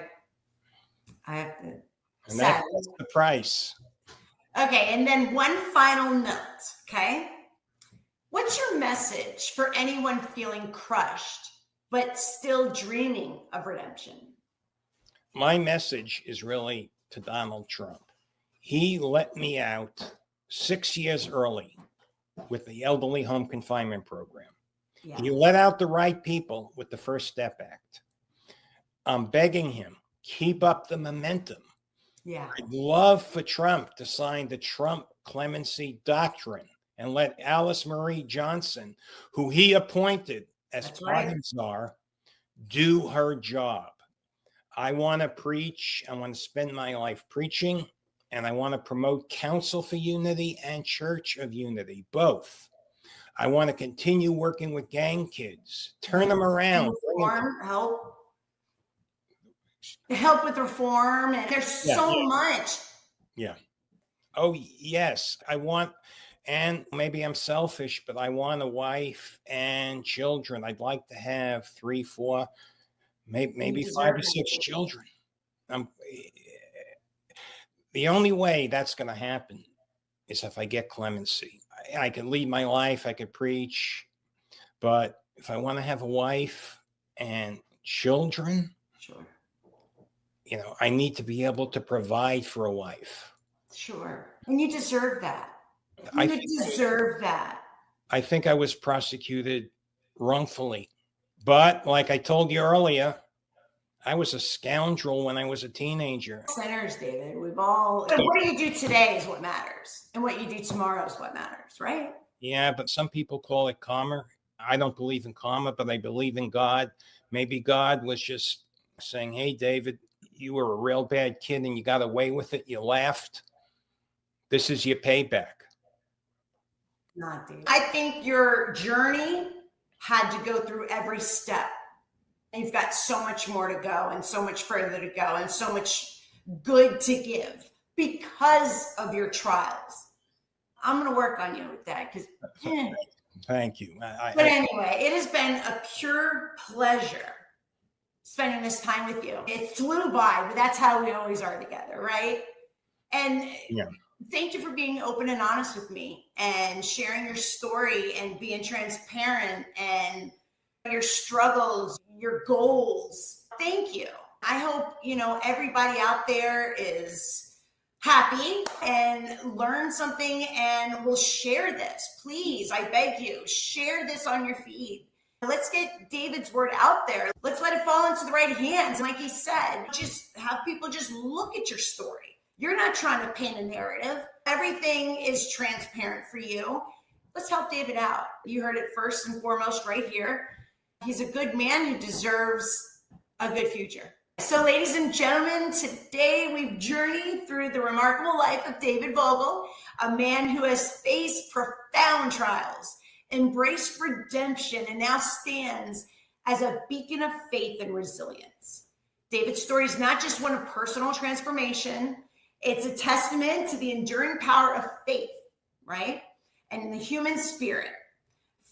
I have to. And that's the price. Okay. And then one final note. Okay. What's your message for anyone feeling crushed, but still dreaming of redemption? My message is really to Donald Trump. He let me out 6 years early with the Elderly Home Confinement Program. Yeah. He let out the right people with the First Step Act. I'm begging him, keep up the momentum. Yeah. I'd love for Trump to sign the Trump clemency doctrine and let Alice Marie Johnson, who he appointed as pardon czar, do her job. I want to preach. I want to spend my life preaching. And I want to promote Council for Unity and Church of Unity, both. I want to continue working with gang kids, turn them around. Help with reform. And there's so much. Yeah. Oh, yes. I want, and maybe I'm selfish, but I want a wife and children. I'd like to have 3, 4, maybe 5 or 6 children. The only way that's going to happen is if I get clemency. I can lead my life, I could preach, but if I want to have a wife and children, sure, I need to be able to provide for a wife. Sure. And you deserve that. You deserve that. I think I was prosecuted wrongfully, but like I told you earlier, I was a scoundrel when I was a teenager. Sinners, David. We've all. But what you do today is what matters, and what you do tomorrow is what matters, right? Yeah, but some people call it karma. I don't believe in karma, but I believe in God. Maybe God was just saying, "Hey, David, you were a real bad kid, and you got away with it. You laughed, This is your payback. Not, David. I think your journey had to go through every step. You've got so much more to go and so much further to go and so much good to give because of your trials. I'm going to work on you with that because. Thank you. But anyway, it has been a pure pleasure spending this time with you. It flew by, but that's how we always are together, right? And thank you for being open and honest with me and sharing your story and being transparent and your struggles, your goals. Thank you. I hope, everybody out there is happy and learn something and will share this. Please, I beg you, share this on your feed. Let's get David's word out there. Let's let it fall into the right hands. Like he said, just have people just look at your story. You're not trying to paint a narrative. Everything is transparent for you. Let's help David out. You heard it first and foremost right here. He's a good man who deserves a good future. So, ladies and gentlemen, today we've journeyed through the remarkable life of David Vogel, a man who has faced profound trials, embraced redemption, and now stands as a beacon of faith and resilience. David's story is not just one of personal transformation, it's a testament to the enduring power of faith, right? And the human spirit.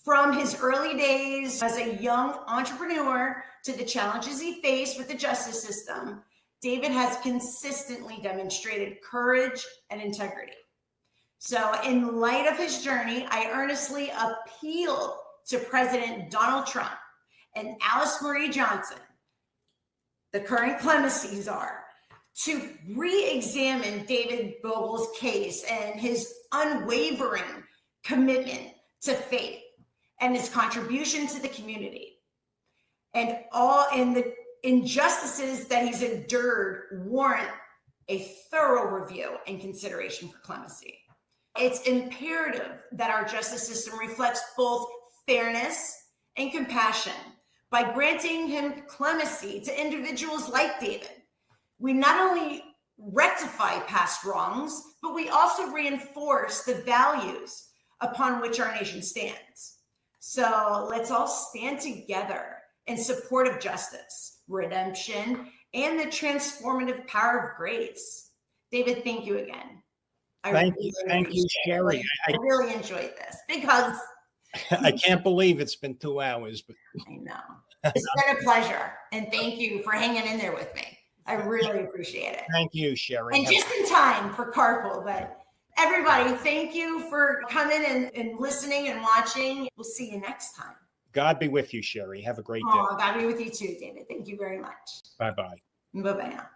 From his early days as a young entrepreneur to the challenges he faced with the justice system, David has consistently demonstrated courage and integrity. So in light of his journey, I earnestly appeal to President Donald Trump and Alice Marie Johnson, the current clemency czar, to re-examine David Vogel's case and his unwavering commitment to faith and his contribution to the community, and the injustices that he's endured warrant a thorough review and consideration for clemency. It's imperative that our justice system reflects both fairness and compassion. By granting him clemency to individuals like David, we not only rectify past wrongs, but we also reinforce the values upon which our nation stands. So let's all stand together in support of justice, redemption, and the transformative power of grace. David, thank you again. Thank you, Sherry. I really enjoyed this. Big hugs. I can't believe it's been 2 hours. But I know. It's been a pleasure. And thank you for hanging in there with me. I really appreciate it. Thank you, Sherry. And just in time for carpool, but everybody, thank you for coming and listening and watching. We'll see you next time. God be with you, Sherry. Have a great day. God be with you too, David. Thank you very much. Bye-bye. Bye-bye now.